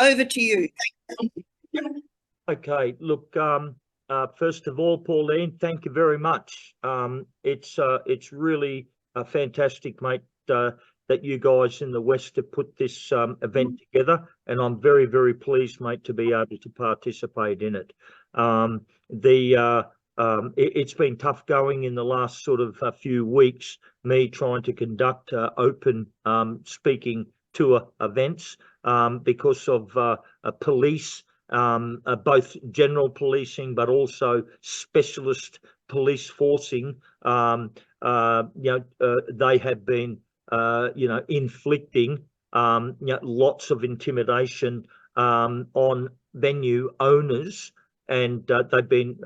Over to you. Okay, look, first of all, Pauline, thank you very much. It's really fantastic, mate, that you guys in the West have put this event together, and I'm very, very pleased, mate, to be able to participate in it. It's been tough going in the last sort of few weeks, me trying to conduct open speaking tour events because of police, both general policing, but also specialist police forcing. They have been, inflicting, lots of intimidation on venue owners, and they've been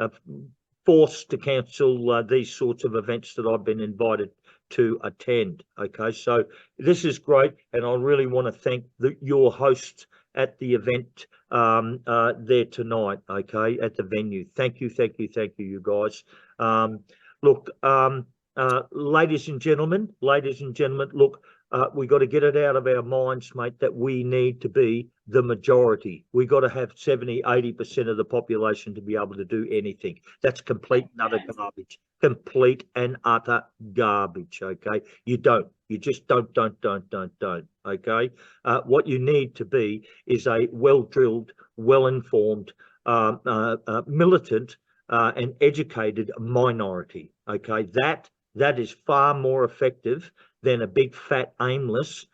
forced to cancel these sorts of events that I've been invited to attend. Okay, so this is great, and I really want to thank your hosts at the event there tonight, okay, at the venue. Thank you, you guys. Look, ladies and gentlemen, look, we got to get it out of our minds, mate, that we need to be the majority. We got to have 70-80% of the population to be able to do anything. That's complete and utter garbage. Complete and utter garbage. Okay, you just don't. Okay, what you need to be is a well-drilled, well-informed, militant, and educated minority. Okay, that is far more effective than a big, fat, aimless,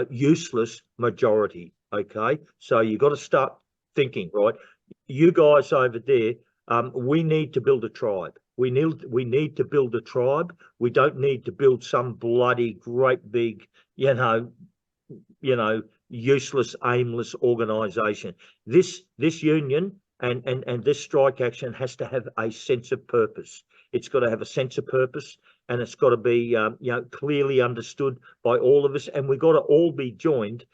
useless majority. Okay, so you got to start thinking, right? You guys over there, we need to build a tribe. We need to build a tribe. We don't need to build some bloody great big, useless, aimless organisation. This union and this strike action has to have a sense of purpose. It's got to have a sense of purpose, and it's got to be clearly understood by all of us, and we've got to all be joined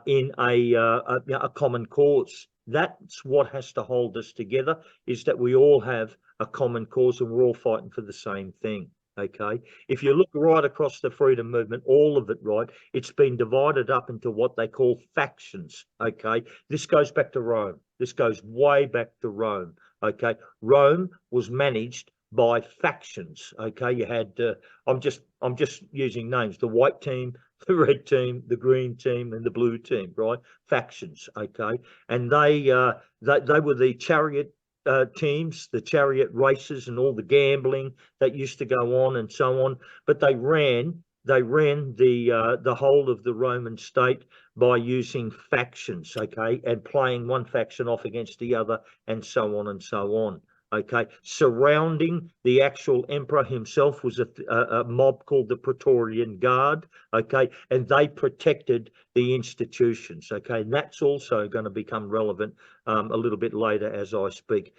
in a common cause. That's what has to hold us together, is that we all have a common cause and we're all fighting for the same thing. Okay, if you look right across the freedom movement, all of it, right, it's been divided up into what they call factions. Okay, this goes back to Rome. This goes way back to Rome. Okay, Rome was managed by factions. Okay, you had I'm just using names: the white team, the red team, the green team, and the blue team. Right, factions. Okay, and they were the chariot teams, the chariot races, and all the gambling that used to go on and so on. But they ran the whole of the Roman state by using factions, okay, and playing one faction off against the other, and so on and so on. Okay, surrounding the actual emperor himself was a mob called the Praetorian Guard. Okay, and they protected the institutions. Okay, and that's also going to become relevant a little bit later as I speak.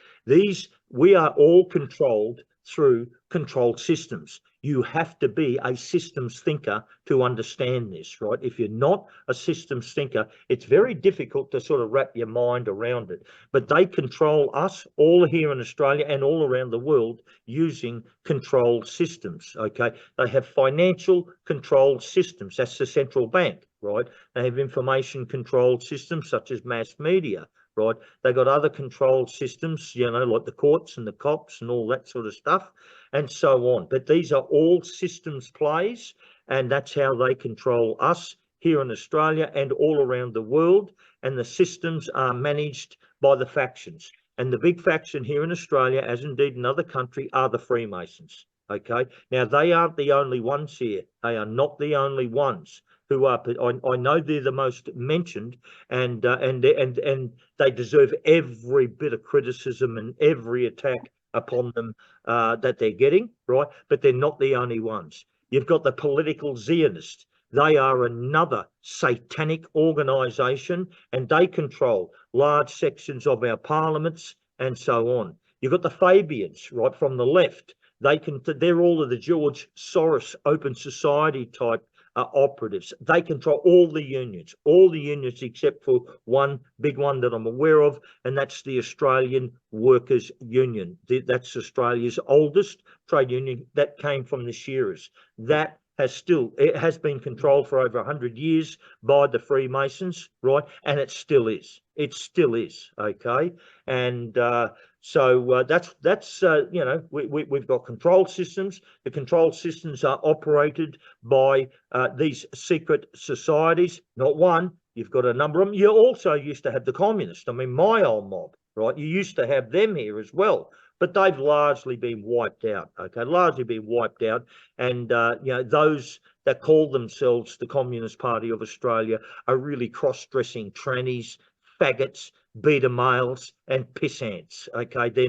We are all controlled through controlled systems. You have to be a systems thinker to understand this, right? If you're not a systems thinker, it's very difficult to sort of wrap your mind around it. But they control us all here in Australia and all around the world using controlled systems, okay? They have financial controlled systems. That's the central bank, right? They have information controlled systems such as mass media, right? They got other controlled systems, like the courts and the cops and all that sort of stuff, and so on. But these are all systems plays, and that's how they control us here in Australia and all around the world. And the systems are managed by the factions. And the big faction here in Australia, as indeed in other countries, are the Freemasons. Okay, now they aren't the only ones here. They are not the only ones who are. I know they're the most mentioned, and they deserve every bit of criticism and every attack upon them that they're getting, right? But they're not the only ones. You've got the political Zionists. They are another satanic organisation, and they control large sections of our parliaments and so on. You've got the Fabians, right, from the left. They're all of the George Soros Open Society type operatives. They control all the unions except for one big one that I'm aware of, and that's the Australian Workers' Union. That's Australia's oldest trade union that came from the shearers. That it has been controlled for over 100 years by the Freemasons, right? And it still is. It still is, okay? And that's you know, we've got control systems. The control systems are operated by these secret societies. Not one, you've got a number of them. You also used to have the communists. I mean, my old mob, right? You used to have them here as well, but they've largely been wiped out, okay? Largely been wiped out. And, you know, those that call themselves the Communist Party of Australia are really cross-dressing trannies, faggots, beta males, and pissants, okay? They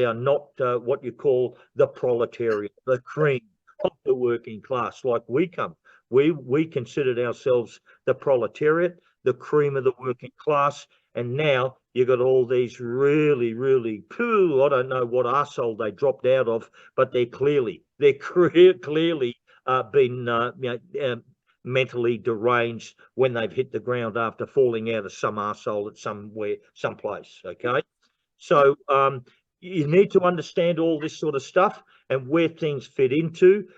are not what you call the proletariat, the cream of the working class, like we come. We considered ourselves the proletariat, the cream of the working class, and now you've got all these really, really, I don't know what arsehole they dropped out of, but they're clearly been mentally deranged when they've hit the ground after falling out of some arsehole at someplace, okay? So you need to understand all this sort of stuff and where things fit into.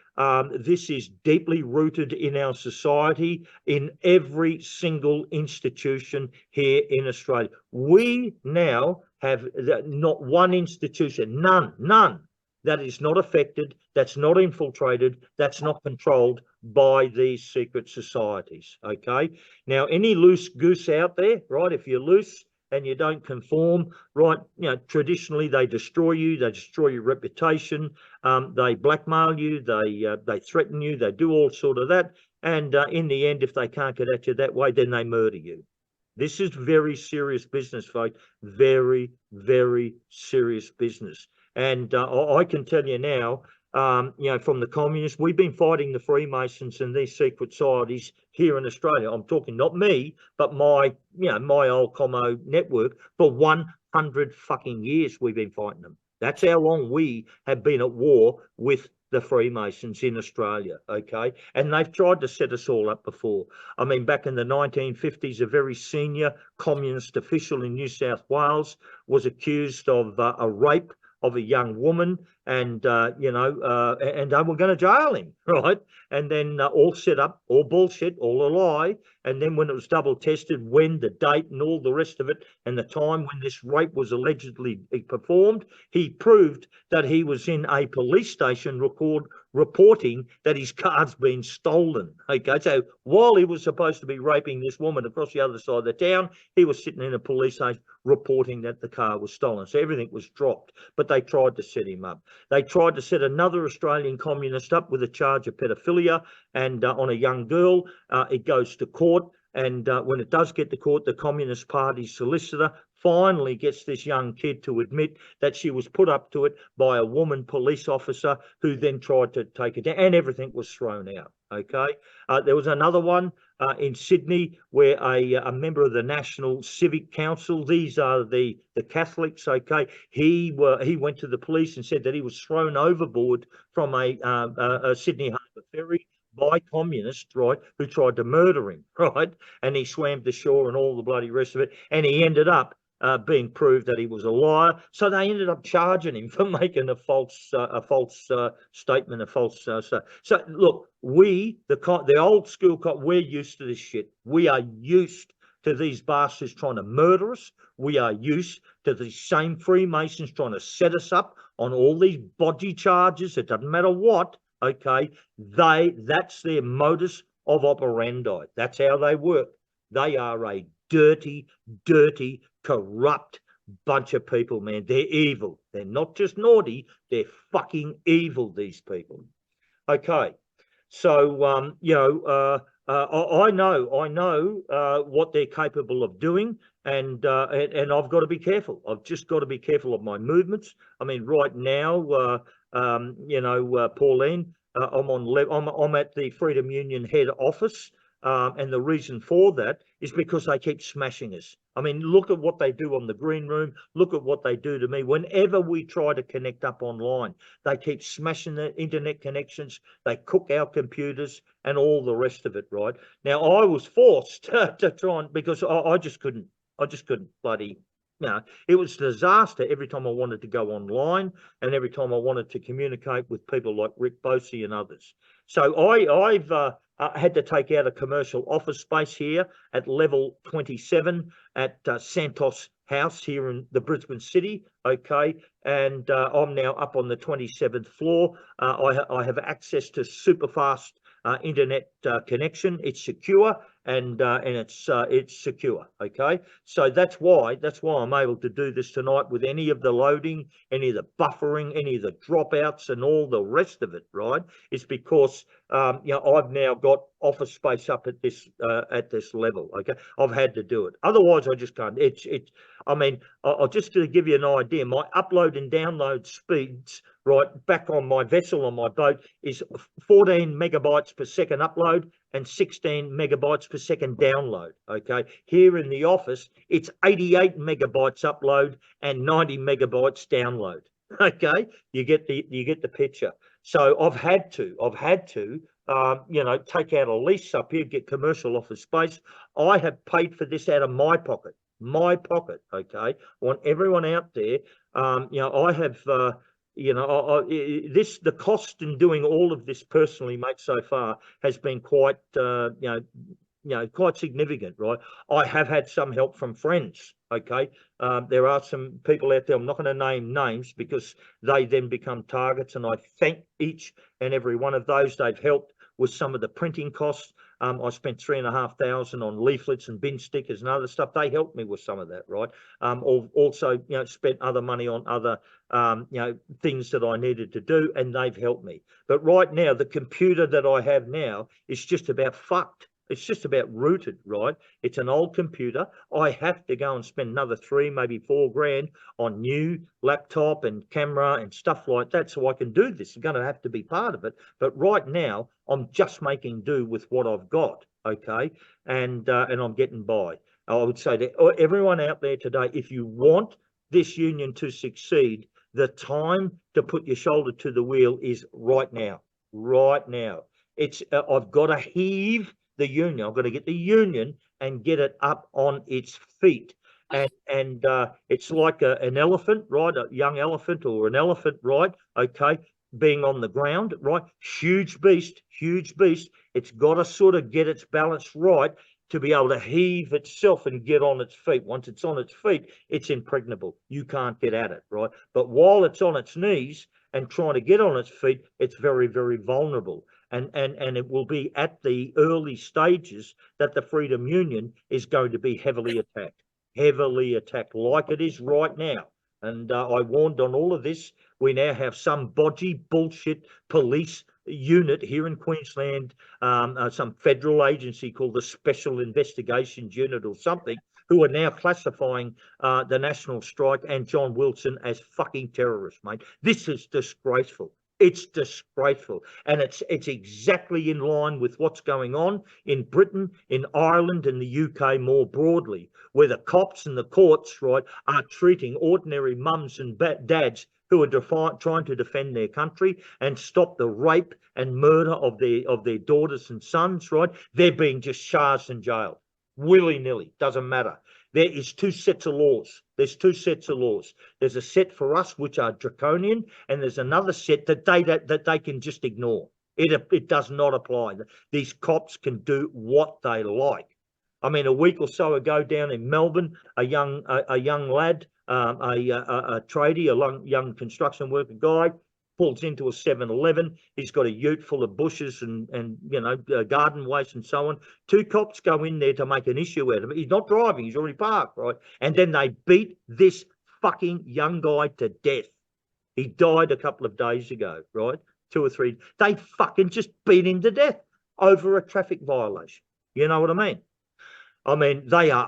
This is deeply rooted in our society, in every single institution here in Australia. We now have not one institution, none, that is not affected, that's not infiltrated, that's not controlled by these secret societies, okay? Now, any loose goose out there, right, if you're loose and you don't conform, right, you know, traditionally they destroy you, they destroy your reputation, they blackmail you, they threaten you, they do all sort of that, and in the end, if they can't get at you that way, then they murder you. This is very serious business, folks. Very, very serious business. And I can tell you now, you know, from the communists, we've been fighting the Freemasons and these secret societies here in Australia. I'm talking not me, but my old commo network for 100 fucking years. We've been fighting them. That's how long we have been at war with the Freemasons in Australia, okay? And they've tried to set us all up before. I mean, back in the 1950s, a very senior communist official in New South Wales was accused of a rape of a young woman, and and they were going to jail him, right? And then all set up, all bullshit, all a lie. And then when it was double tested, when, the date and all the rest of it, and the time when this rape was allegedly performed, he proved that he was in a police station reporting that his car's been stolen. Okay, so while he was supposed to be raping this woman across the other side of the town, he was sitting in a police station reporting that the car was stolen. So everything was dropped, but they tried to set him up. They tried to set another Australian communist up with a charge of pedophilia and on a young girl. It goes to court, and when it does get to court, the Communist Party solicitor finally gets this young kid to admit that she was put up to it by a woman police officer who then tried to take it down, and everything was thrown out. Okay, there was another one in Sydney where a member of the National Civic Council, these are the Catholics, okay, he went to the police and said that he was thrown overboard from a Sydney Harbour ferry by communists, right, who tried to murder him, right, and he swam to shore and all the bloody rest of it, and he ended up being proved that he was a liar. So they ended up charging him for making a false statement, So look, the old school cop, we're used to this shit. We are used to these bastards trying to murder us. We are used to the same Freemasons trying to set us up on all these bodgy charges. It doesn't matter what. Okay, that's their modus of operandi. That's how they work. They are a dirty, corrupt bunch of people, man. They're evil. They're not just naughty, they're fucking evil, these people. Okay, so I know what they're capable of doing, and I've got to be careful. I've just got to be careful of my movements. I mean, right now, Pauline, I'm at the Freedom Union head office. And the reason for that is because they keep smashing us. I mean, look at what they do on the green room. Look at what they do to me. Whenever we try to connect up online, they keep smashing the internet connections. They cook our computers and all the rest of it, right? Now, I was forced to try and, because I just couldn't bloody, it was a disaster every time I wanted to go online and every time I wanted to communicate with people like Rick Bosey and others. So I've had to take out a commercial office space here at level 27 at Santos House here in the Brisbane City. Okay, and I'm now up on the 27th floor. I have access to super fast internet connection. It's secure and it's secure. Okay, so that's why I'm able to do this tonight with any of the loading, any of the buffering, any of the dropouts, and all the rest of it. Right? It's because I've now got office space up at this level. Okay, I've had to do it. Otherwise, I just can't. I mean, I'll just to give you an idea, my upload and download speeds, right, back on my vessel, on my boat, is 14 megabytes per second upload and 16 megabytes per second download. Okay, here in the office, it's 88 megabytes upload and 90 megabytes download. Okay, you get the picture. So I've had to take out a lease up here, get commercial office space. I have paid for this out of my pocket. Okay, I want everyone out there. I have the cost in doing all of this personally, mate, so far has been quite quite significant, right? I have had some help from friends. Okay, there are some people out there, I'm not going to name names because they then become targets, and I thank each and every one of those. They've helped with some of the printing costs. I spent $3,500 on leaflets and bin stickers and other stuff. They helped me with some of that, right? Also, spent other money on other, things that I needed to do, and they've helped me. But right now, the computer that I have now is just about fucked. It's just about rooted, right? It's an old computer. I have to go and spend another $3, maybe $4 on new laptop and camera and stuff like that so I can do this. I'm going to have to be part of it. But right now, I'm just making do with what I've got, okay? And I'm getting by. I would say to everyone out there today, if you want this union to succeed, the time to put your shoulder to the wheel is right now. Right now. I've got to heave the union. I've got to get the union and get it up on its feet. And it's like an elephant, right? A young elephant or an elephant, right? Okay, being on the ground, right? Huge beast. It's got to sort of get its balance right to be able to heave itself and get on its feet. Once it's on its feet, it's impregnable. You can't get at it, right? But while it's on its knees and trying to get on its feet, it's very, very vulnerable. And it will be at the early stages that the Freedom Union is going to be heavily attacked like it is right now. And I warned on all of this. We now have some bodgy bullshit police unit here in Queensland, some federal agency called the Special Investigations Unit or something, who are now classifying the National Strike and John Wilson as fucking terrorists, mate. This is disgraceful. It's disgraceful, and it's exactly in line with what's going on in Britain, in Ireland, and the UK more broadly, where the cops and the courts, right, are treating ordinary mums and dads who are trying to defend their country and stop the rape and murder of their daughters and sons, right? They're being just charged and jailed willy-nilly. Doesn't matter. There is two sets of laws. There's two sets of laws. There's a set for us which are draconian, and there's another set that they can just ignore. It does not apply. These cops can do what they like. I mean, a week or so ago down in Melbourne, a young lad, a tradie, a young construction worker guy, pulls into a 7-Eleven. He's got a ute full of bushes and garden waste and so on. Two cops go in there to make an issue out of it. He's not driving. He's already parked, right? And then they beat this fucking young guy to death. He died a couple of days ago, right? 2 or 3. They fucking just beat him to death over a traffic violation. You know what I mean? I mean, they are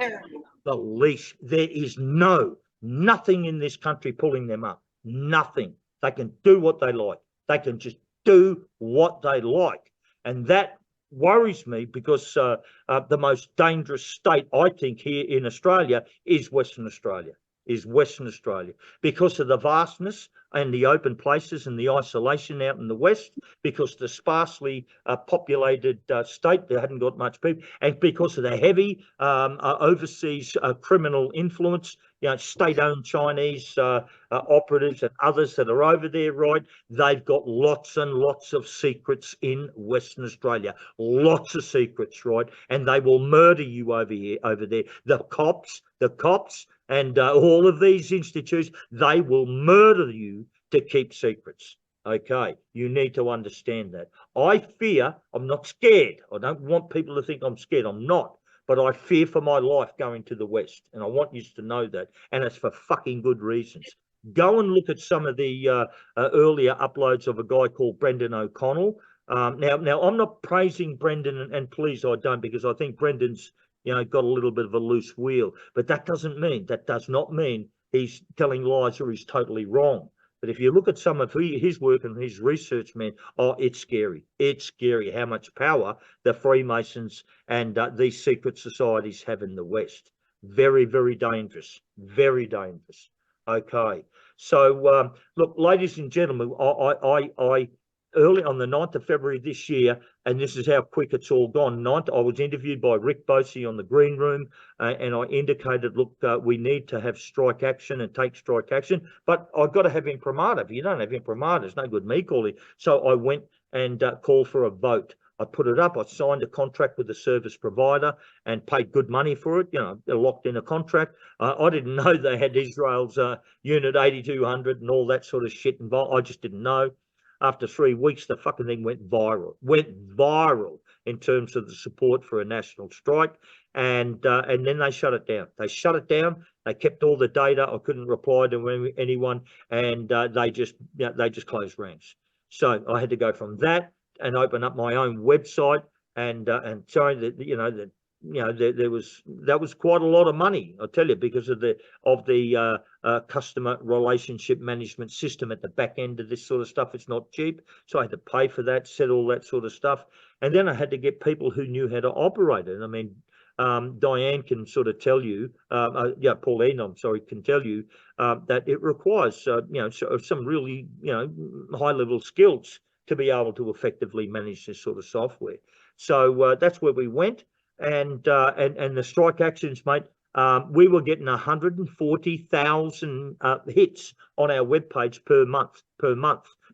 the least. There is nothing in this country pulling them up. Nothing. They can do what they like. They can just do what they like. And that worries me because the most dangerous state, I think, here in Australia is Western Australia, because of the vastness and the open places and the isolation out in the west, because the sparsely populated state, there hadn't got much people, and because of the heavy overseas criminal influence, state-owned Chinese operatives and others that are over there, right? They've got lots and lots of secrets in Western Australia, lots of secrets, right? And they will murder you over there. The cops, and all of these institutions, they will murder you to keep secrets. Okay, you need to understand that. I fear, I'm not scared. I don't want people to think I'm scared. I'm not. But I fear for my life going to the West. And I want you to know that. And it's for fucking good reasons. Go and look at some of the earlier uploads of a guy called Brendan O'Connell. Now, I'm not praising Brendan, and please, I don't, because I think Brendan's got a little bit of a loose wheel, but that does not mean he's telling lies or he's totally wrong. But if you look at some of his work and his research, man, it's scary. It's scary how much power the Freemasons and these secret societies have in the West. Very, very dangerous. Very dangerous. Okay. So, look, ladies and gentlemen, I early on the 9th of February this year, and this is how quick it's all gone. I was interviewed by Rick Bosey on the Green Room, and I indicated, look, we need to have strike action and take strike action, but I've got to have imprimatur. If you don't have imprimatur, it's no good me calling. So I went and called for a vote. I put it up. I signed a contract with the service provider and paid good money for it. Locked in a contract. I didn't know they had Israel's Unit 8200 and all that sort of shit involved. I just didn't know. After 3 weeks, the fucking thing went viral in terms of the support for a national strike. And then they shut it down. They kept all the data. I couldn't reply to anyone, and they just closed ranks. So I had to go from that and open up my own website, and sorry that that was quite a lot of money, I tell you, because of the customer relationship management system at the back end of this sort of stuff. It's not cheap, so I had to pay for that, set all that sort of stuff, and then I had to get people who knew how to operate it. I mean, Diane can sort of tell you, Pauline, I'm sorry, can tell you that it requires some really high level skills to be able to effectively manage this sort of software. So that's where we went. And the strike actions, mate, we were getting 140,000 hits on our webpage per month.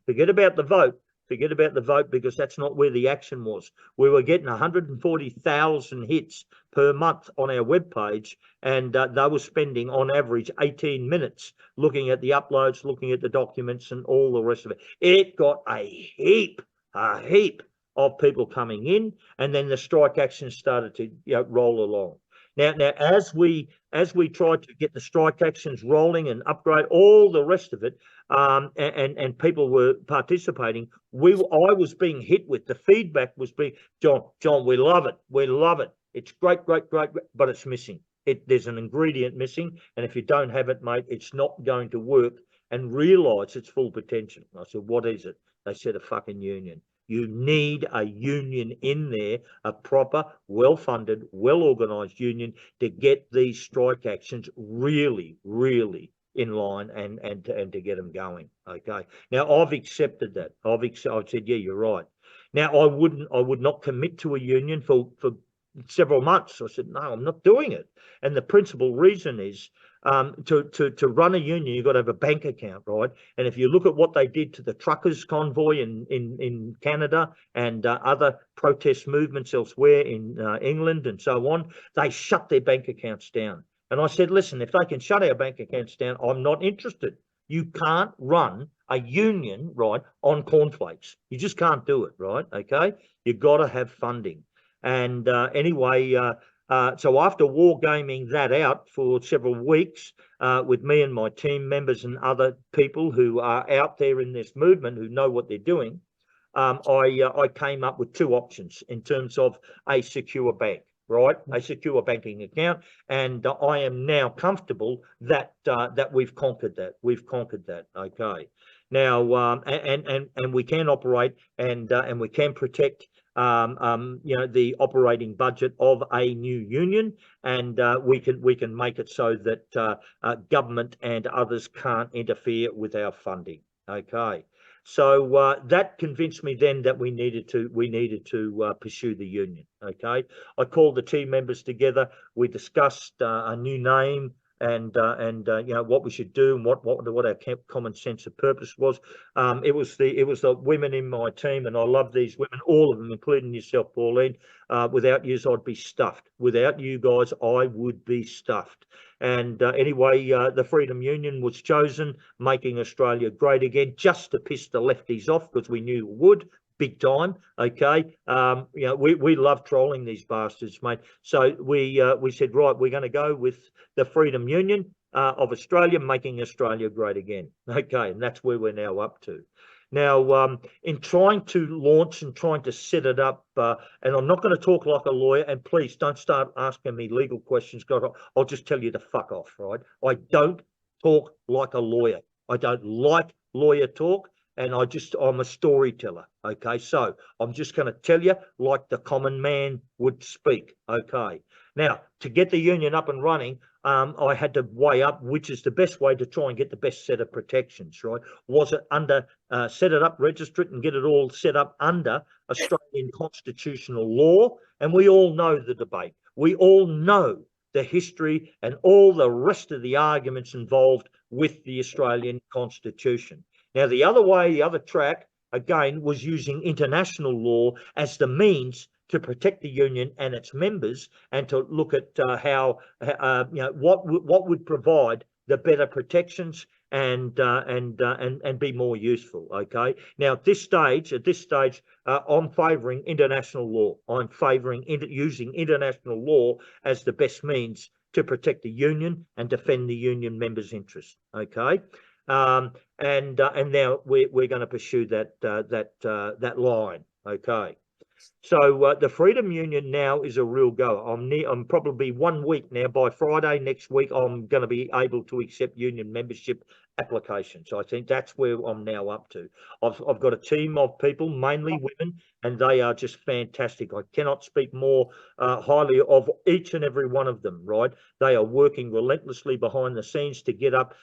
Forget about the vote, because that's not where the action was. We were getting 140,000 hits per month on our webpage, and they were spending on average 18 minutes looking at the uploads, looking at the documents and all the rest of it. It got a heap of people coming in, and then the strike action started to roll along. Now, as we tried to get the strike actions rolling and upgrade all the rest of it, and people were participating, I was being hit with the feedback was being, John, we love it, it's great, but it's missing. There's an ingredient missing, and if you don't have it, mate, it's not going to work and realise its full potential. I said, what is it? They said, a fucking union. You need a union in there, a proper, well-funded, well-organised union to get these strike actions really, really in line and to get them going. Okay. Now I've accepted that. I've said, yeah, you're right. Now I would not commit to a union for several months. I said, no, I'm not doing it. And the principal reason is, to run a union, you've got to have a bank account, right? And if you look at what they did to the truckers convoy in Canada and other protest movements elsewhere in England and so on, they shut their bank accounts down. And I said, listen, if they can shut our bank accounts down, I'm not interested. You can't run a union, right, on cornflakes. You just can't do it, right? Okay, you've got to have funding. And anyway, so after wargaming that out for several weeks with me and my team members and other people who are out there in this movement who know what they're doing, I came up with two options in terms of a secure bank, right? A secure banking account, and I am now comfortable that that we've conquered that. Okay. Now, and we can operate and we can protect the operating budget of a new union, and we can make it so that government and others can't interfere with our funding. Okay. So that convinced me then that we needed to pursue the union. Okay. I called the team members together. We discussed a new name and what we should do and what our common sense of purpose was. It was the women in my team, and I love these women, all of them, including yourself, Pauline. Without you, I'd be stuffed. Without you guys, I would be stuffed. And anyway, the Freedom Union was chosen, making Australia great again, just to piss the lefties off, because we knew it would, big time. Okay, we love trolling these bastards, mate. So we said, right, we're going to go with the Freedom Union of Australia, making Australia great again. Okay, and that's where we're now up to. Now, in trying to launch and trying to set it up, and I'm not going to talk like a lawyer, and please don't start asking me legal questions, because I'll just tell you to fuck off, right? I don't talk like a lawyer. I don't like lawyer talk, and I'm a storyteller, okay? So I'm just going to tell you like the common man would speak, okay? Now, to get the union up and running, I had to weigh up which is the best way to try and get the best set of protections, right? Was it under, set it up, register it, and get it all set up under Australian constitutional law? And we all know the debate. We all know the history and all the rest of the arguments involved with the Australian Constitution. Now, the other way, the other track, again, was using international law as the means to protect the union and its members, and to look at what would provide the better protections and be more useful. Okay. Now, at this stage, I'm favouring international law. I'm favouring using international law as the best means to protect the union and defend the union members' interests. Okay. And now we're going to pursue that line. Okay. So the Freedom Union now is a real go. I'm probably 1 week now. By Friday next week, I'm going to be able to accept union membership applications. I think that's where I'm now up to. I've got a team of people, mainly women, and they are just fantastic. I cannot speak more highly of each and every one of them, right? They are working relentlessly behind the scenes to get up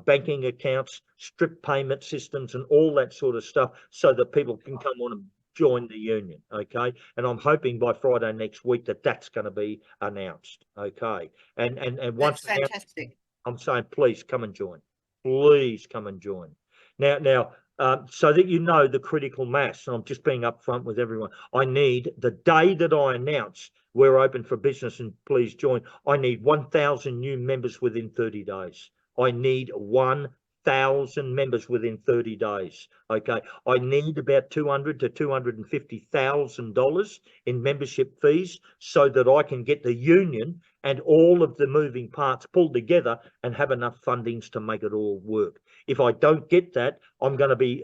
banking accounts, strip payment systems, and all that sort of stuff, so that people can come on and join the union. Okay, and I'm hoping by Friday next week that's going to be announced. Okay, and once that's fantastic. I'm saying, please come and join. Please come and join. Now, so that you know the critical mass, and I'm just being upfront with everyone. I need, the day that I announce we're open for business and please join, I need 1,000 new members within 30 days. I need 1,000 members within 30 days. Okay, I need about $200,000 to $250,000 in membership fees, so that I can get the union and all of the moving parts pulled together and have enough fundings to make it all work. If I don't get that, I'm going to be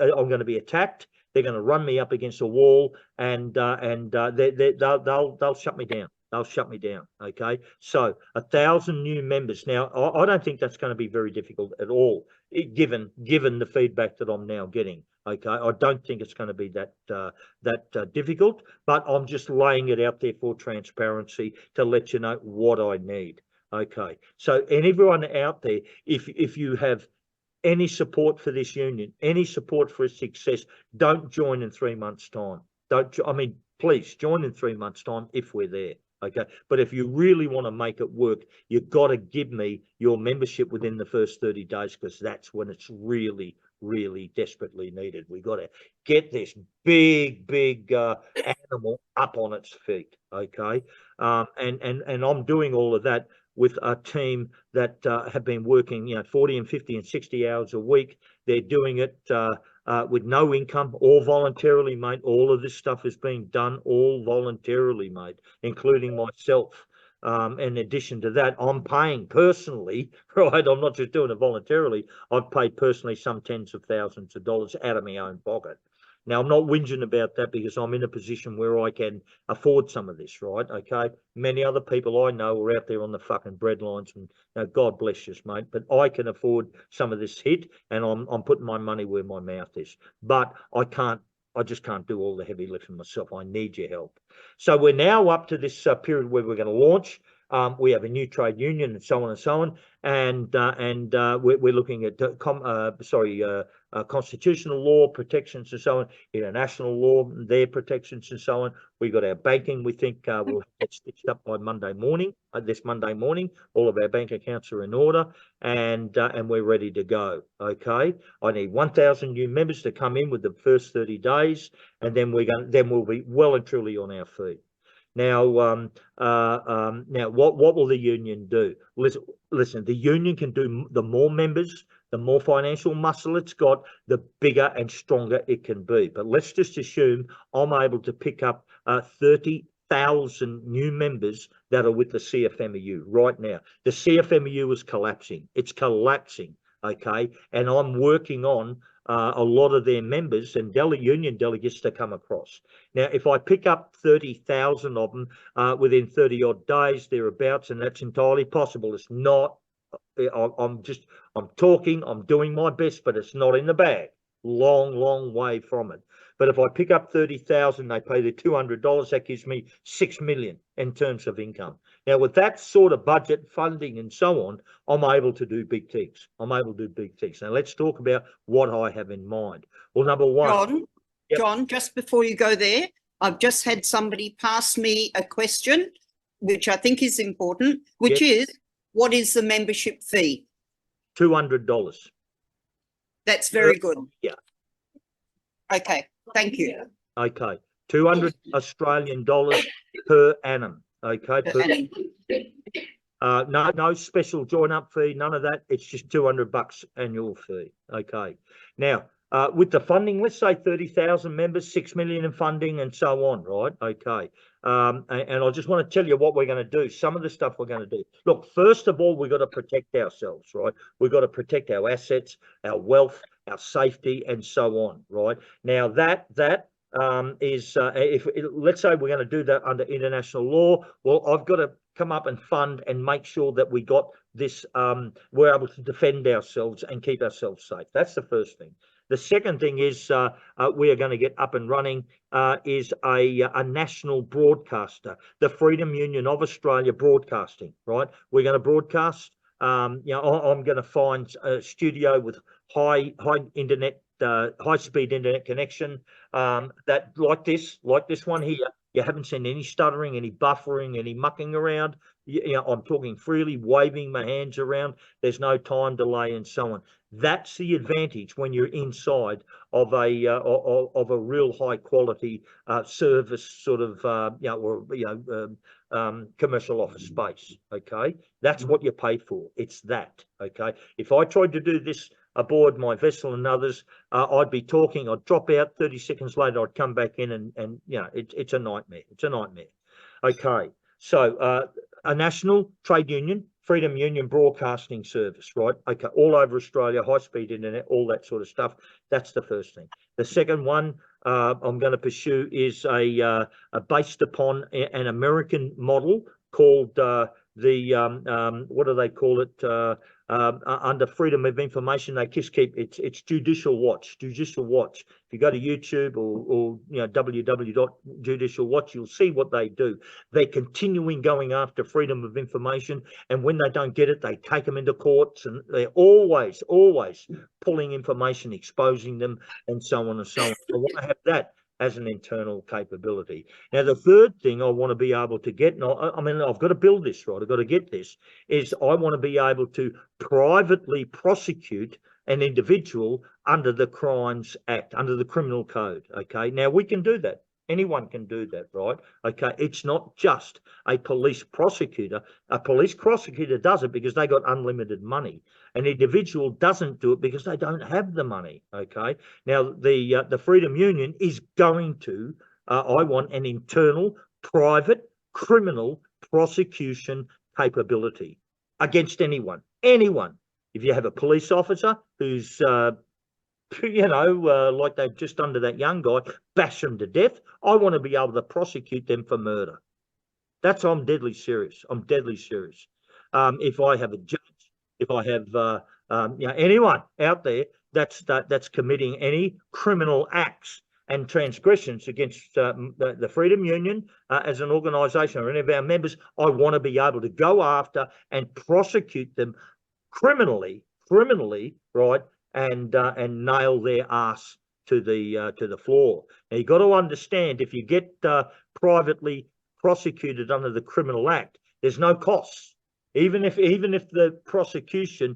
attacked. They're going to run me up against a wall, and they'll shut me down. They'll shut me down. Okay, so 1,000 new members. Now, I don't think that's going to be very difficult at all, given the feedback that I'm now getting. Okay, I don't think it's going to be that difficult, but I'm just laying it out there for transparency to let you know what I need. Okay, so and everyone out there, if you have any support for this union, any support for its success, don't join in 3 months' time. Please join in 3 months' time if we're there. Okay, but if you really want to make it work, you've got to give me your membership within the first 30 days, because that's when it's really, really desperately needed. We've got to get this big animal up on its feet. Okay, and I'm doing all of that with a team that have been working 40 and 50 and 60 hours a week. They're doing it with no income, all voluntarily, mate. All of this stuff is being done all voluntarily, mate, including myself. In addition to that, I'm paying personally, right? I'm not just doing it voluntarily. I've paid personally some tens of thousands of dollars out of my own pocket. Now, I'm not whinging about that, because I'm in a position where I can afford some of this, right? Okay. Many other people I know are out there on the fucking breadlines, and God bless you, mate. But I can afford some of this hit, and I'm putting my money where my mouth is. But I just can't do all the heavy lifting myself. I need your help. So we're now up to this period where we're going to launch. We have a new trade union and so on and so on. And we're looking at constitutional law protections and so on, international law, their protections and so on. We've got our banking. We think we'll get stitched up by Monday morning. This Monday morning, all of our bank accounts are in order, and we're ready to go. Okay, I need 1,000 new members to come in with the first 30 days, and then we'll be well and truly on our feet. Now, what will the union do? Listen, the union can do, the more members, the more financial muscle it's got, the bigger and stronger it can be. But let's just assume I'm able to pick up 30,000 new members that are with the CFMEU right now. The CFMEU is collapsing. It's collapsing, okay? And I'm working on a lot of their members and union delegates to come across. Now, if I pick up 30,000 of them within 30 odd days, thereabouts, and that's entirely possible. It's not, I'm talking, I'm doing my best, but it's not in the bag. Long way from it. But if I pick up 30,000, they pay the $200, that gives me 6 million in terms of income. Now, with that sort of budget funding and so on, I'm able to do big things. Now, let's talk about what I have in mind. Well, number one. John, just before you go there, I've just had somebody pass me a question, which I think is important, which is, what is the membership fee? $200. That's very good. Yeah. Okay, thank you. Okay, 200 Australian dollars per annum. Okay, no special join-up fee, none of that. It's just $200 annual fee. Okay. Now, with the funding, let's say 30,000 members, 6 million in funding, and so on, right? Okay. And I just want to tell you what we're going to do. Some of the stuff we're going to do. Look, first of all, we've got to protect ourselves, right? We've got to protect our assets, our wealth, our safety, and so on, right? Now that is let's say we're going to do that under international law. Well, I've got to come up and fund and make sure that we got this. We're able to defend ourselves and keep ourselves safe. That's the first thing. The second thing is we are going to get up and running is a national broadcaster, the Freedom Union of Australia Broadcasting, right? We're going to broadcast. I'm going to find a studio with high speed internet connection that like this one here. You haven't seen any stuttering, any buffering, any mucking around. I'm talking freely, waving my hands around. There's no time delay and so on. That's the advantage when you're inside of a real high quality service sort of commercial office space. Okay, that's what you pay for. It's that. Okay, if I tried to do this aboard my vessel and others, I'd be talking, I'd drop out, 30 seconds later I'd come back in, and it's a nightmare. It's a nightmare. Okay, so a national trade union, Freedom Union Broadcasting Service, right? Okay, all over Australia, high speed internet, all that sort of stuff. That's the first thing. The second one I'm going to pursue is a based upon an American model called what do they call it? Under Freedom of Information, they just keep it's Judicial Watch. If you go to YouTube or www.Judicial Watch, you'll see what they do. They're continuing going after freedom of information, and when they don't get it, they take them into courts, and they're always pulling information, exposing them, and so on and so on. I want to have that as an internal capability. Now, the third thing I want to be able to get, and I've got to build this, right? I've got to get this, is I want to be able to privately prosecute an individual under the Crimes Act, under the Criminal Code. Okay, now we can do that. Anyone can do that, right? Okay, it's not just a police prosecutor. A police prosecutor does it because they got unlimited money. An individual doesn't do it because they don't have the money. Okay, now the Freedom Union is going to. I want an internal, private, criminal prosecution capability against anyone. Anyone. If you have a police officer who's like they've just under that young guy, bash them to death, I want to be able to prosecute them for murder. I'm deadly serious. I'm deadly serious. If I have a judge, if I have anyone out there that's committing any criminal acts and transgressions against the Freedom Union as an organisation or any of our members, I want to be able to go after and prosecute them criminally, right, and nail their ass to the floor. Now you've got to understand, if you get privately prosecuted under the Criminal Act, there's no costs. Even if the prosecution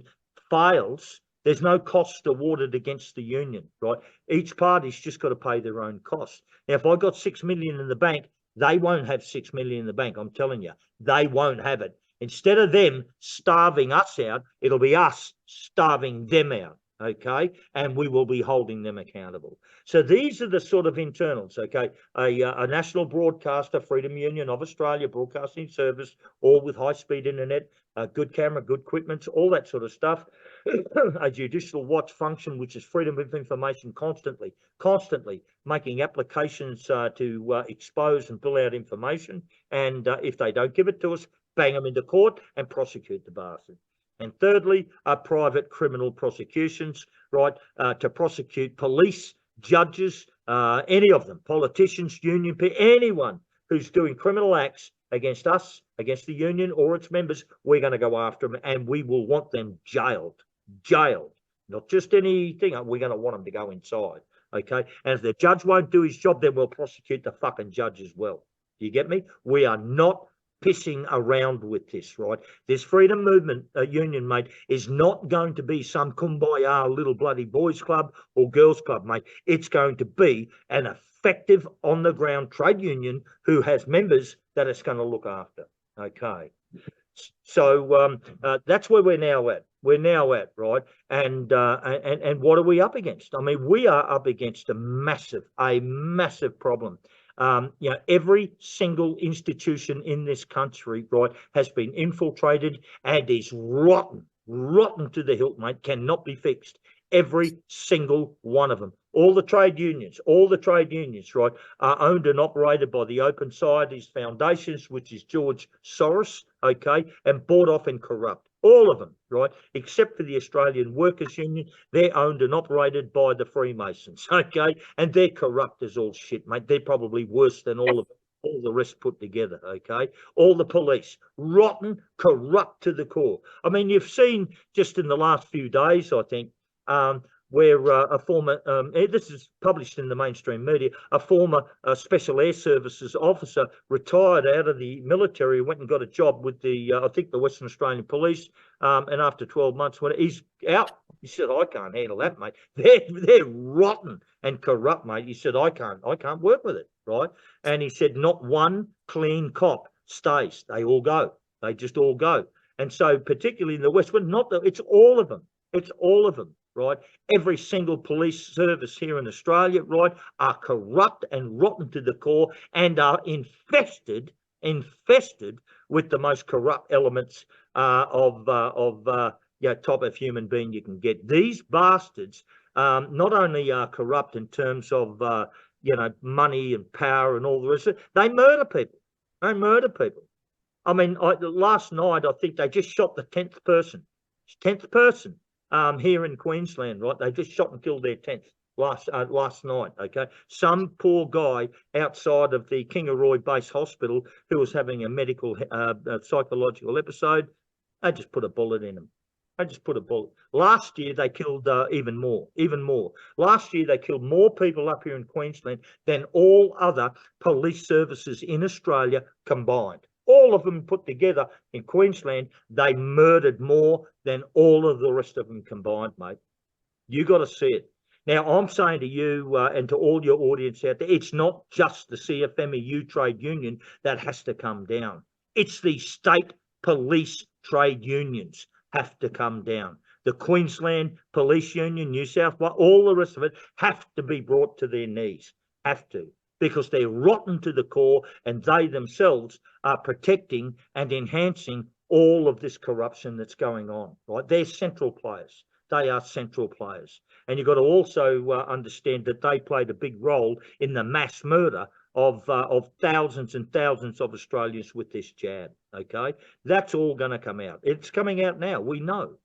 fails, there's no cost awarded against the union, right? Each party's just got to pay their own costs. Now, if I got 6 million in the bank, they won't have 6 million in the bank. I'm telling you, they won't have it. Instead of them starving us out, it'll be us starving them out, okay? And we will be holding them accountable. So these are the sort of internals, okay? A national broadcaster, Freedom Union of Australia Broadcasting Service, all with high-speed internet, good camera, good equipment, all that sort of stuff. A judicial watch function, which is freedom of information, constantly making applications to expose and pull out information. And if they don't give it to us, bang them into court and prosecute the bastard. And thirdly, private criminal prosecutions, right, to prosecute police, judges, any of them, politicians, union people, anyone who's doing criminal acts against us, against the union or its members. We're going to go after them, and we will want them jailed, not just anything. We're going to want them to go inside, okay? And if the judge won't do his job, then we'll prosecute the fucking judge as well. Do you get me? We are not pissing around with this, right? This freedom movement union, mate, is not going to be some kumbaya little bloody boys club or girls club, mate. It's going to be an effective on the ground trade union who has members that it's going to look after, okay? So that's where we're now at. Right? And what are we up against? I mean, we are up against a massive problem. You know, every single institution in this country, right, has been infiltrated and is rotten to the hilt, mate, cannot be fixed. Every single one of them. All the trade unions, right, are owned and operated by the Open Societies Foundations, which is George Soros, okay, and bought off and corrupt. All of them, right, except for the Australian Workers' Union. They're owned and operated by the Freemasons, okay, and they're corrupt as all shit, mate. They're probably worse than all the rest put together, okay? All the police, rotten, corrupt to the core. I mean, you've seen just in the last few days, I think, where a former, this is published in the mainstream media, a former Special Air Services officer retired out of the military, went and got a job with the, I think, the Western Australian Police, and after 12 months, when he's out, he said, I can't handle that, mate. They're rotten and corrupt, mate. He said, I can't work with it, right? And he said, not one clean cop stays. They all go. They just all go. And so particularly in the West, but not it's all of them. It's all of them, right? Every single police service here in Australia, right, are corrupt and rotten to the core and are infested with the most corrupt elements of type of human being you can get. These bastards not only are corrupt in terms of money and power and all the rest of it, they murder people. I mean, last night I think they just shot the 10th person. Here in Queensland, right? They just shot and killed their 10th last night, okay? Some poor guy outside of the Kingaroy Base Hospital who was having a medical psychological episode, they just put a bullet in him. Last year, they killed even more. Last year, they killed more people up here in Queensland than all other police services in Australia combined. All of them put together in Queensland, they murdered more than all of the rest of them combined, mate. You got to see it. Now, I'm saying to you and to all your audience out there, it's not just the CFMEU trade union that has to come down. It's the state police trade unions have to come down. The Queensland Police Union, New South Wales, all the rest of it have to be brought to their knees. Have to. Because they're rotten to the core and they themselves are protecting and enhancing all of this corruption that's going on, right? They're central players. They are central players. And you've got to also understand that they played a big role in the mass murder of thousands and thousands of Australians with this jab, okay? That's all going to come out. It's coming out now. We know,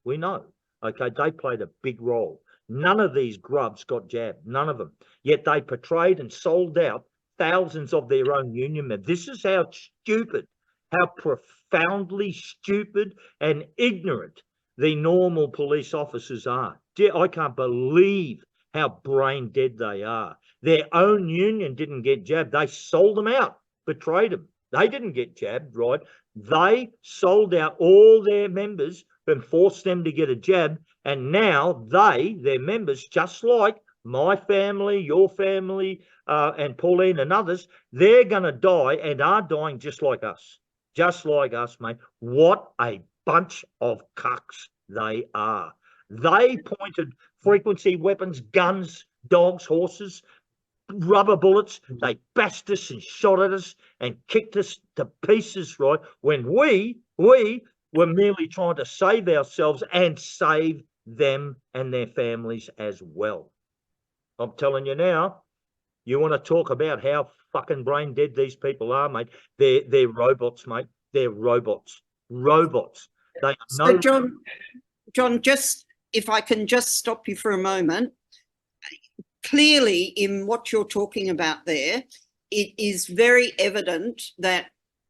okay? They played a big role. None of these grubs got jabbed, none of them. Yet they portrayed and sold out thousands of their own union members. This is how stupid, how profoundly stupid and ignorant the normal police officers are. I can't believe how brain dead they are. Their own union didn't get jabbed. They sold them out, betrayed them. They didn't get jabbed, right? They sold out all their members and forced them to get a jab. And now their members, just like my family, your family, and Pauline and others, they're going to die and are dying just like us. Just like us, mate. What a bunch of cucks they are. They pointed frequency weapons, guns, dogs, horses, rubber bullets. They bashed us and shot at us and kicked us to pieces, right? When we were merely trying to save ourselves and save them and their families as well. I'm telling you now, you want to talk about how fucking brain dead these people are, mate. They're robots, mate. They're robots. Robots. They are So John, just if I can just stop you for a moment. Clearly, in what you're talking about there, it is very evident that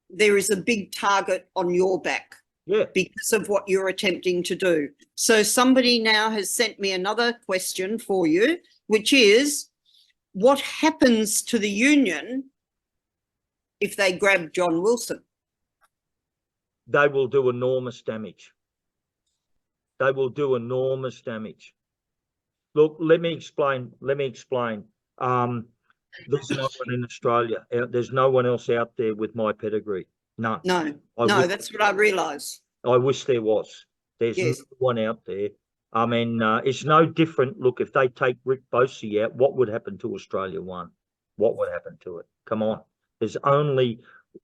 there is a big target on your back. Yeah. Because of what you're attempting to do. So somebody now has sent me another question for you, which is, what happens to the union if they grab John Wilson? They will do enormous damage. They will do enormous damage. Look, let me explain. There's no one in Australia. There's no one else out there with my pedigree. None. No, that's what I realise. I wish there was. There's no one out there. I mean, it's no different. Look, if they take Rick Bosey out, what would happen to Australia One? What would happen to it? Come on. There's only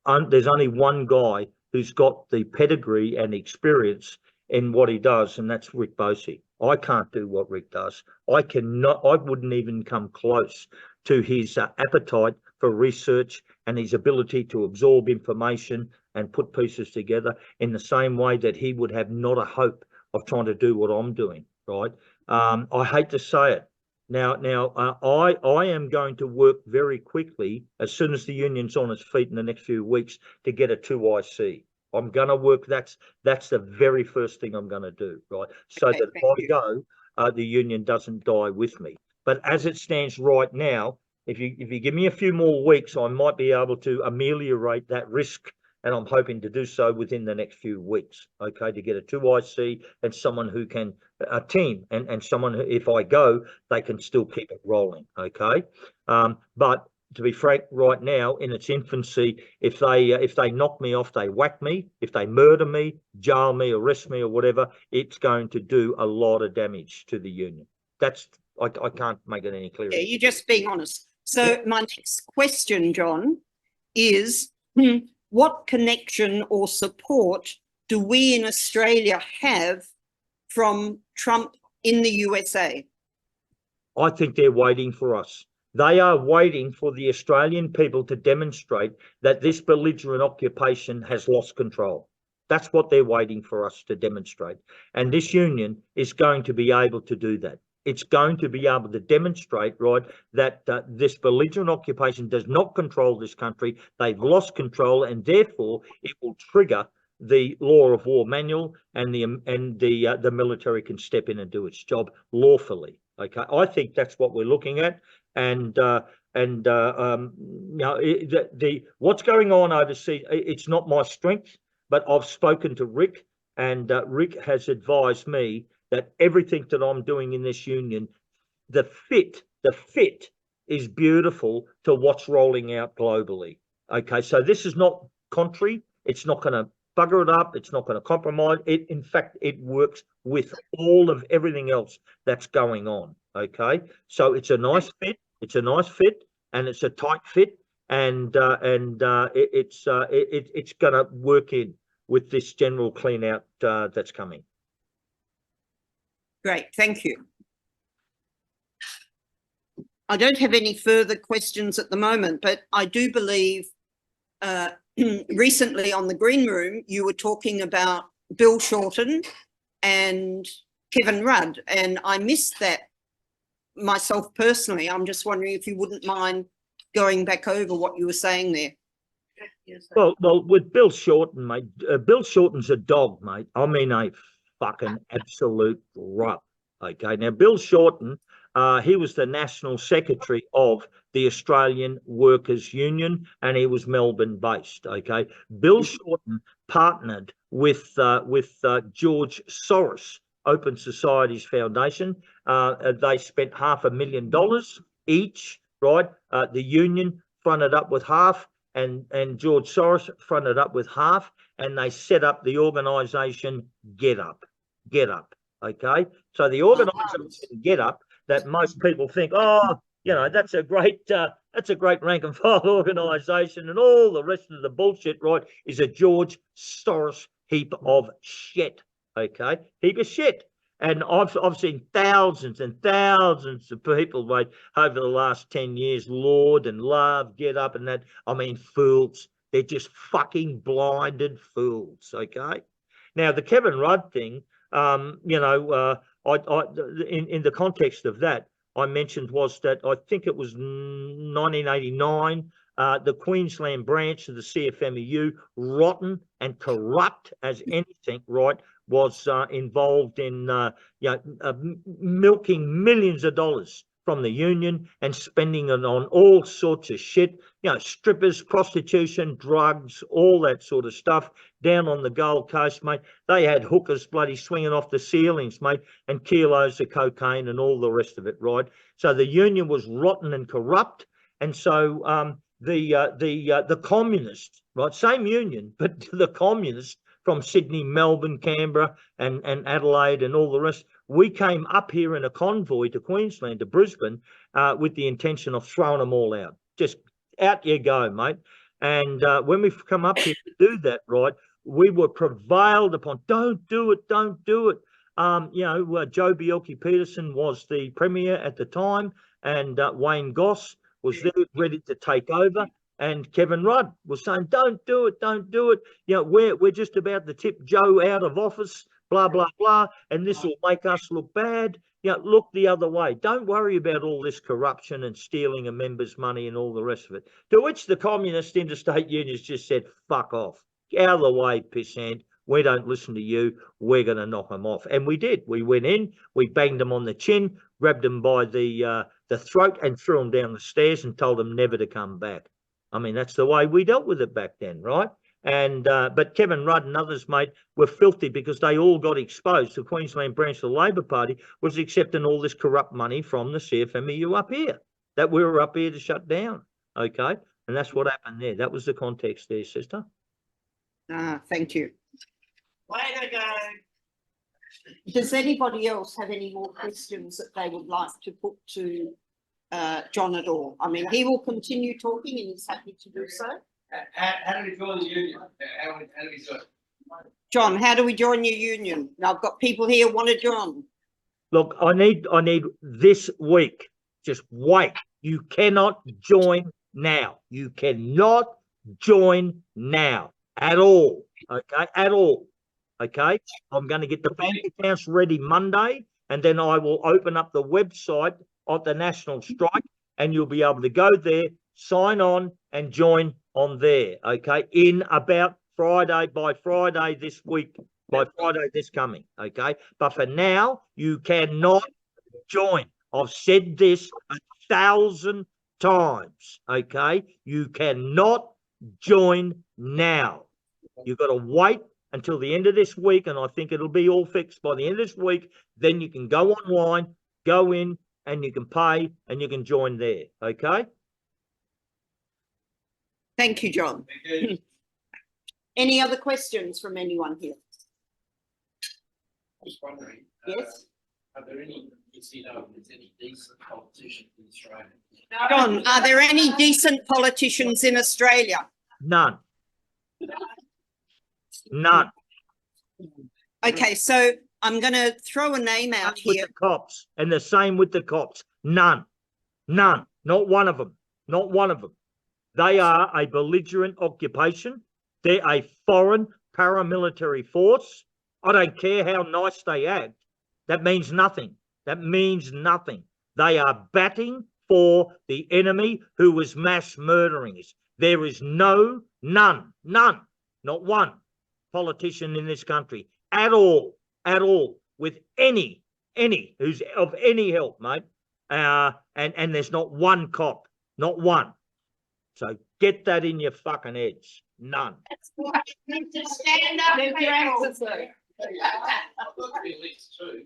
one guy who's got the pedigree and experience in what he does, and that's Rick Bosey. I can't do what Rick does. I wouldn't even come close to his appetite for research and his ability to absorb information and put pieces together in the same way that he would have not a hope of trying to do what I'm doing, right? I hate to say it. Now, I am going to work very quickly as soon as the union's on its feet in the next few weeks to get a 2IC. I'm going to work. That's the very first thing I'm going to do, right? So that if I go, the union doesn't die with me. But as it stands right now, if you give me a few more weeks, I might be able to ameliorate that risk, and I'm hoping to do so within the next few weeks, okay, to get a 2IC and someone who can, a team, and someone who, if I go, they can still keep it rolling, okay? But to be frank, right now, in its infancy, if they knock me off, they whack me, if they murder me, jail me, arrest me or whatever, it's going to do a lot of damage to the union. I can't make it any clearer. Yeah, you're just being honest. So my next question, John, is what connection or support do we in Australia have from Trump in the USA? I think they're waiting for us. They are waiting for the Australian people to demonstrate that this belligerent occupation has lost control. That's what they're waiting for us to demonstrate. And this union is going to be able to do that. It's going to be able to demonstrate, right, that this belligerent occupation does not control this country. They've lost control, and therefore it will trigger the law of war manual, and the military can step in and do its job lawfully. Okay, I think that's what we're looking at, and you know, what's going on overseas, it's not my strength, but I've spoken to Rick, and Rick has advised me that everything that I'm doing in this union, the fit is beautiful to what's rolling out globally. Okay, so this is not contrary. It's not going to bugger it up. It's not going to compromise it. In fact, it works with all of everything else that's going on. Okay, so it's a nice fit. It's a nice fit, and it's a tight fit, and it's going to work in with this general clean out that's coming. Great, thank you. I don't have any further questions at the moment, but I do believe recently on the Green Room, you were talking about Bill Shorten and Kevin Rudd, and I missed that myself personally, I'm just wondering if you wouldn't mind going back over what you were saying there. Well, with Bill Shorten, mate. Bill Shorten's a dog, mate. I mean, a fucking absolute rub. Okay, now Bill Shorten, he was the national secretary of the Australian Workers Union, and he was Melbourne based. Okay, Bill Shorten partnered with George Soros, Open Societies Foundation. They spent $500,000 each. Right, the union fronted up with half, and George Soros fronted up with half, and they set up the organisation Get Up. Okay, so the organisation Get Up that most people think, oh, you know, that's a great rank and file organisation, and all the rest of the bullshit, right, is a George Soros heap of shit. Okay, heap of shit. And I've seen thousands and thousands of people, mate, over the last 10 years, laud and love, Get Up and that. I mean, fools. They're just fucking blinded fools, okay? Now, the Kevin Rudd thing, you know, in the context of that, I mentioned was that I think it was 1989, the Queensland branch of the CFMEU, rotten and corrupt as anything, right, was involved in milking millions of dollars from the union and spending it on all sorts of shit, you know, strippers, prostitution, drugs, all that sort of stuff. Down on the Gold Coast, mate, they had hookers bloody swinging off the ceilings, mate, and kilos of cocaine and all the rest of it, right? So the union was rotten and corrupt, and so the communists, right, same union, but the communists from Sydney, Melbourne, Canberra, and Adelaide, and all the rest, we came up here in a convoy to Queensland, to Brisbane, with the intention of throwing them all out. Just out you go, mate. And when we come up here to do that, right, we were prevailed upon. Don't do it. Don't do it. You know, Joe Bjelke-Petersen was the premier at the time, and Wayne Goss was there ready to take over. And Kevin Rudd was saying, don't do it, don't do it. You know, we're just about to tip Joe out of office, blah, blah, blah, and this will make us look bad. You know, look the other way. Don't worry about all this corruption and stealing of members' money and all the rest of it. To which the communist interstate unions just said, fuck off. Out of the way, pissant. We don't listen to you. We're going to knock them off. And we did. We went in, we banged them on the chin, grabbed them by the throat and threw them down the stairs and told them never to come back. I mean, that's the way we dealt with it back then, right? And but Kevin Rudd and others, mate, were filthy because they all got exposed. The Queensland branch of the Labor Party was accepting all this corrupt money from the CFMEU up here that we were up here to shut down, okay? And that's what happened there. That was the context there, sister. Thank you. Way to go. Does anybody else have any more questions that they would like to put to John at all? I mean, he will continue talking and he's happy to do so. How do we join the union? How do we do it? John, how do we join your union? Now, I've got people here who want to join. Look, I need this week. Just wait. You cannot join now. You cannot join now at all. Okay, at all. Okay, I'm going to get the bank accounts ready Monday, and then I will open up the website of the National Strike, and you'll be able to go there, sign on, and join on there. Okay, in about Friday, by Friday this week, by Friday this coming. Okay, but for now, you cannot join. I've said this 1,000 times. Okay, you cannot join now. You've got to wait until the end of this week, and I think it'll be all fixed by the end of this week. Then you can go online, go in, and you can pay, and you can join there. Okay? Thank you, John. Thank you. Any other questions from anyone here? Just wondering. Yes. Are there any? You know, if there's any decent politicians in Australia? John, are there any decent politicians in Australia? None. None. Okay, so I'm going to throw a name out With here. the cops, and the same with the cops. None. None. Not one of them. Not one of them. They are a belligerent occupation. They're a foreign paramilitary force. I don't care how nice they act. That means nothing. That means nothing. They are batting for the enemy who was mass murdering us. There is none, not one politician in this country at all, with any who's of any help, mate. And there's not one cop, not one. So get that in your fucking heads. None. Stand up and answer. I've got to be at least two.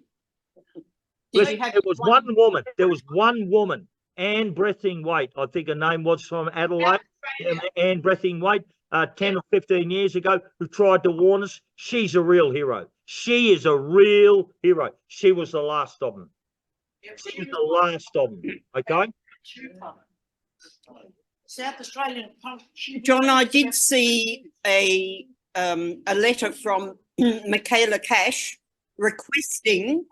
Listen, there was one woman, Anne Brethingwaite, I think her name was, from Adelaide, Anne Brethingwaite, 10 or 15 years ago, who tried to warn us. She's a real hero. She is a real hero. She was the last of them. She was the last of them, okay? South Australian. John, I did see a letter from Michaela Cash requesting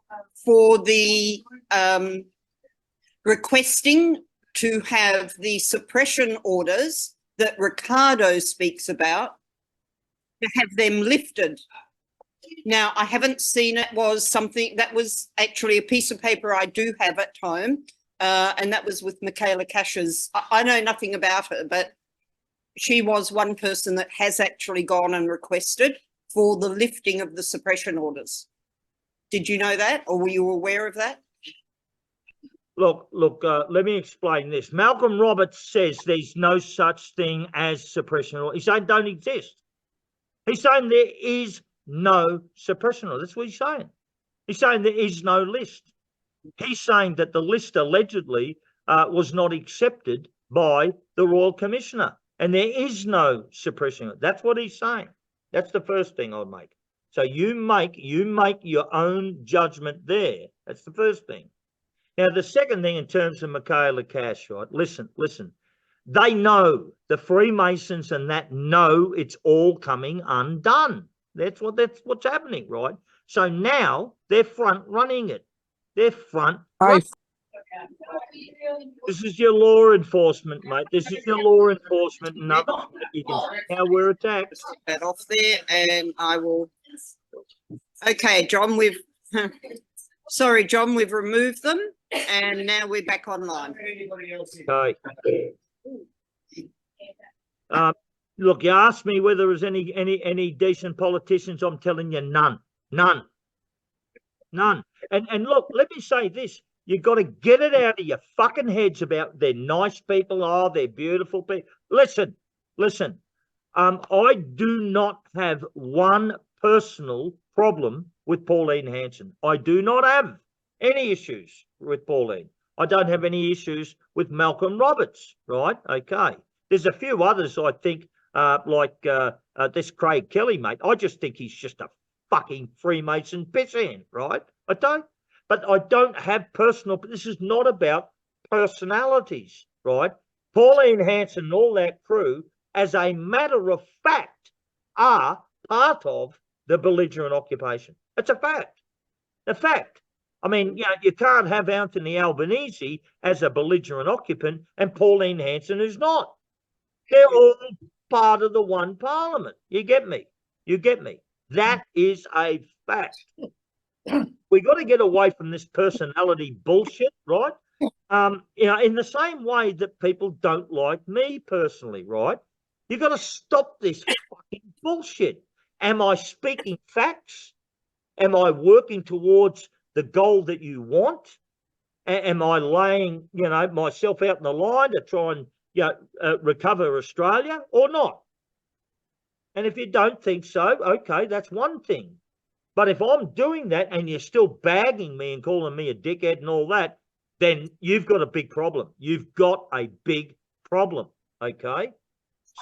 to have the suppression orders that Ricardo speaks about, to have them lifted. Now, I haven't seen it. Was something that was actually a piece of paper I do have at home, and that was with Michaela Cash's. I know nothing about her, but she was one person that has actually gone and requested for the lifting of the suppression orders. Did you know that, or were you aware of that? Look, let me explain this. Malcolm Roberts says there's no such thing as suppression order. He's saying don't exist. He's saying there is no suppression order. That's what he's saying. He's saying there is no list. He's saying that the list allegedly was not accepted by the Royal Commissioner, and there is no suppression order. That's what he's saying. That's the first thing I'd make. So you make your own judgment there. That's the first thing. Now, the second thing in terms of Michaela Cash, right? Listen. They know, the Freemasons and that know it's all coming undone. That's what's happening, right? So now they're front running it. They're front. This is your law enforcement, mate. This is your law enforcement. You can see how we're attacked. Take that off there, and I will. Okay, John, sorry, John, we've removed them, and now we're back online. Okay. Look, you asked me whether there was any decent politicians. I'm telling you, none. And look, let me say this. You've got to get it out of your fucking heads about they're nice people. Oh, they're beautiful people. Listen. I do not have one personal problem with Pauline Hanson. I do not have any issues with Pauline. I don't have any issues with Malcolm Roberts, right? Okay. There's a few others, I think, like this Craig Kelly, mate. I just think he's just a fucking Freemason pissant, right? But I don't have personal, this is not about personalities, right? Pauline Hanson and all that crew, as a matter of fact, are part of the belligerent occupation. It's a fact. A fact. I mean, you can't have Anthony Albanese as a belligerent occupant and Pauline Hanson who's not. They're all part of the one parliament. You get me? That is a fact. We got to get away from this personality bullshit, right? In the same way that people don't like me personally, right? You got to stop this fucking bullshit. Am I speaking facts? Am I working towards the goal that you want? Am I laying, myself out in the line to try and recover Australia or not? And if you don't think so, okay, that's one thing. But if I'm doing that and you're still bagging me and calling me a dickhead and all that, then you've got a big problem. You've got a big problem, okay?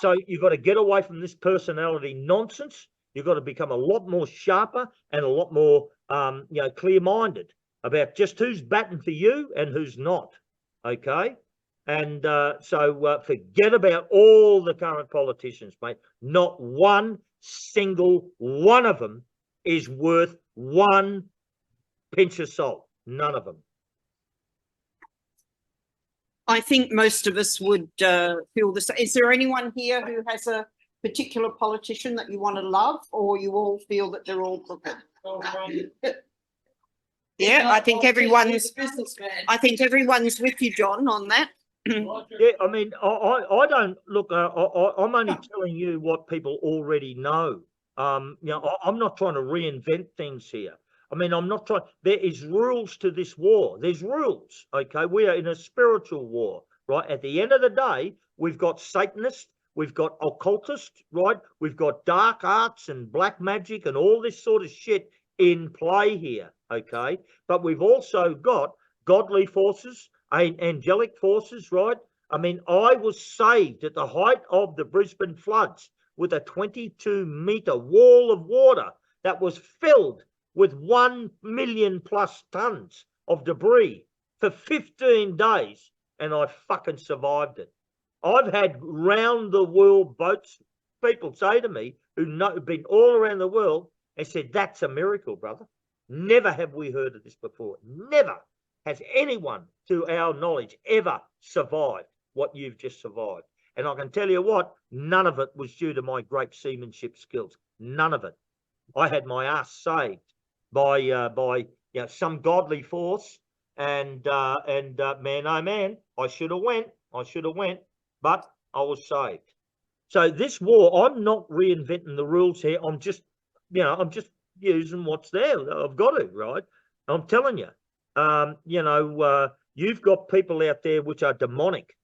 So you've got to get away from this personality nonsense. You've got to become a lot more sharper and a lot more, clear-minded about just who's batting for you and who's not, okay? And so forget about all the current politicians, mate. Not one single one of them is worth one pinch of salt. None of them. I think most of us would feel the same. Is there anyone here who has a particular politician that you want to love, or you all feel that they're all crooked? Yeah, I think everyone's with you, John, on that. Yeah, I mean, I don't look. I'm only telling you what people already know. You know, I'm not trying to reinvent things here. I mean, I'm not trying. There is rules to this war. There's rules. Okay, we are in a spiritual war, right? At the end of the day, we've got Satanists, we've got occultists, right? We've got dark arts and black magic and all this sort of shit in play here. Okay, but we've also got godly forces, angelic forces, right? I mean, I was saved at the height of the Brisbane floods with a 22-metre wall of water that was filled with 1 million plus tons of debris for 15 days, and I fucking survived it. I've had round the world boats, people say to me who've been all around the world and said, that's a miracle, brother. Never have we heard of this before. Never has anyone, to our knowledge, ever survived what you've just survived. And I can tell you what, none of it was due to my great seamanship skills. None of it. I had my ass saved by you know, some godly force, and man, oh man, I should have went, but I was saved. So this war, I'm not reinventing the rules here. I'm just, you know, I'm just using what's there. I've got to, right? I'm telling you, you know, you've got people out there which are demonic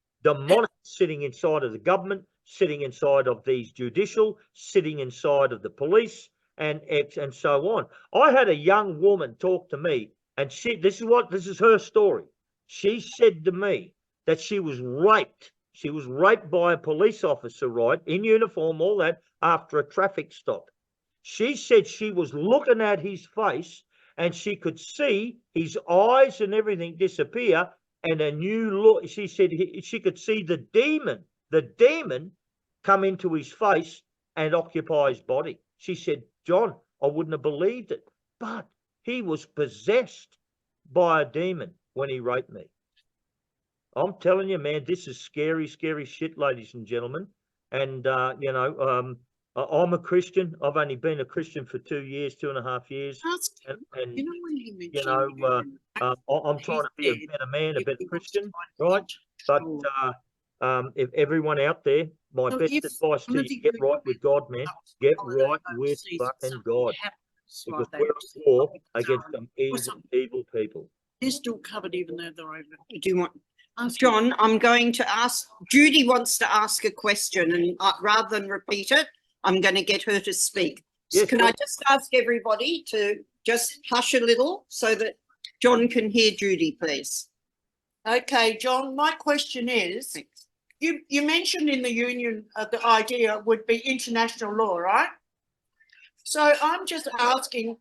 sitting inside of the government, sitting inside of these judicial, sitting inside of the police, and so on. I had a young woman talk to me, and this is her story. She said to me that she was raped. She was raped by a police officer, right, in uniform, all that, after a traffic stop. She said she was looking at his face and she could see his eyes and everything disappear, and a new look. She said she could see the demon come into his face and occupy his body. She said, John, I wouldn't have believed it, but he was possessed by a demon when he raped me. I'm telling you, man, this is scary, scary shit, ladies and gentlemen. And, you know, I'm a Christian. I've only been a Christian for 2 years, 2.5 years. And You know, when he you know, I'm trying to be a better man, a better Christian, right? But if everyone out there, my best advice to you, get right with God, man. Get right with fucking God. Because we're at war against some evil people. They're still covered even though they're over. do you want, John, I'm going to ask, Judy wants to ask a question, and rather than repeat it, I'm going to get her to speak. Yes, Can I just ask everybody to just hush a little so that John can hear Judy, please? Okay, John, my question is, you mentioned in the union the idea would be international law, right? So I'm just asking,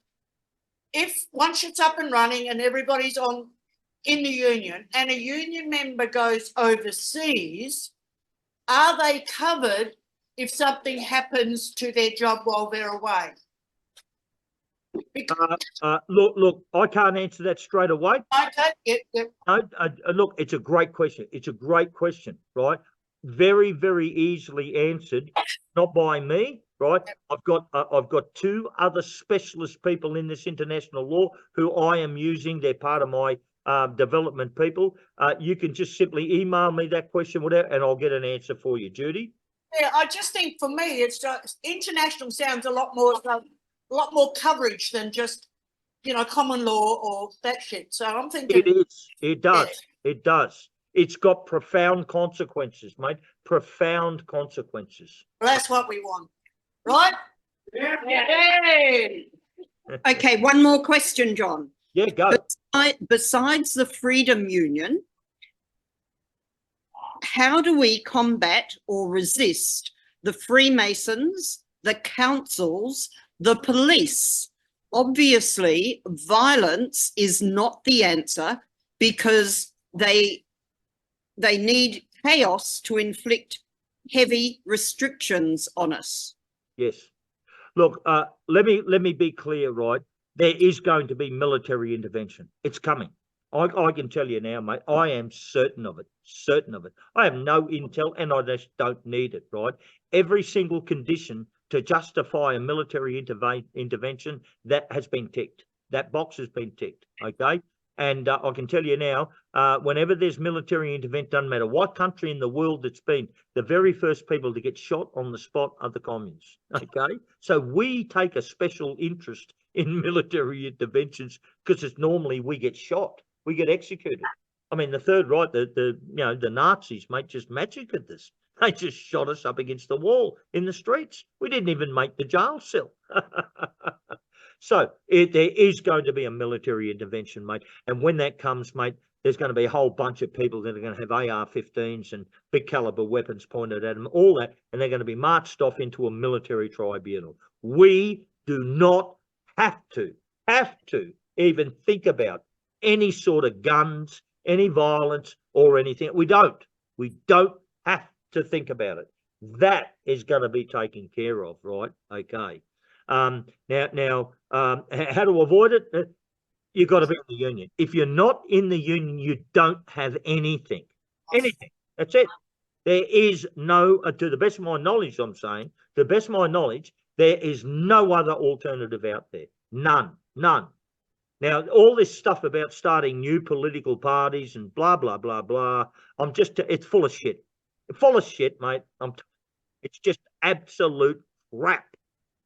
if once it's up and running and everybody's in the union and a union member goes overseas, are they covered if something happens to their job while they're away? Look, I can't answer that straight away. Okay, yep. No, look, it's a great question. It's a great question, right? Very, very easily answered, not by me, right? I've got 2 other specialist people in this international law who I am using. They're part of my development people. You can just simply email me that question, whatever, and I'll get an answer for you, Judy. Yeah, I just think for me, it's just, international sounds a lot more coverage than just, you know, common law or that shit. So I'm thinking It does. It's got profound consequences, mate. Profound consequences. Well, that's what we want, right? Yeah. Okay, one more question, John. Yeah, go. Besides the Freedom Union, how do we combat or resist the Freemasons, the councils, the police? Obviously, violence is not the answer because they need chaos to inflict heavy restrictions on us. Yes. Look, let me be clear, right? There is going to be military intervention. It's coming. I can tell you now, mate, I am certain of it, I have no intel and I just don't need it, right? Every single condition to justify a military intervention, that has been ticked. That box has been ticked, okay? And I can tell you now, whenever there's military intervention, doesn't matter what country in the world it's been, the very first people to get shot on the spot are the communists, okay? So we take a special interest in military interventions because it's normally we get shot, we get executed. I mean, the Third Reich, the Nazis, mate, just massacred this. They just shot us up against the wall in the streets. We didn't even make the jail cell. So there is going to be a military intervention, mate. And when that comes, mate, there's going to be a whole bunch of people that are going to have AR-15s and big caliber weapons pointed at them, all that, and they're going to be marched off into a military tribunal. We do not have to even think about any sort of guns, any violence or anything. We don't have to think about it. That is going to be taken care of, right? Okay. Now, how to avoid it? You've got to be in the union. If you're not in the union, you don't have anything. Anything. That's it. There is no, to the best of my knowledge, I'm saying, to the best of my knowledge, there is no other alternative out there. None. Now, all this stuff about starting new political parties and blah, blah, blah, blah, it's full of shit. Full of shit, mate. It's just absolute crap.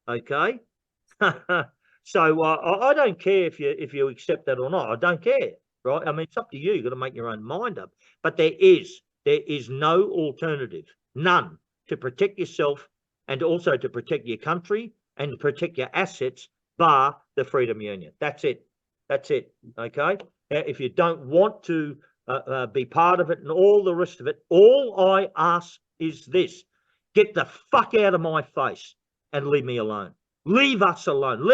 Okay? So I don't care if you accept that or not. I don't care, right? I mean, it's up to you. You've got to make your own mind up. But there is no alternative, none, to protect yourself and also to protect your country and to protect your assets, bar the Freedom Union. That's it. Okay? Now, if you don't want to be part of it and all the rest of it, all I ask is this: get the fuck out of my face and leave me alone. Leave us alone.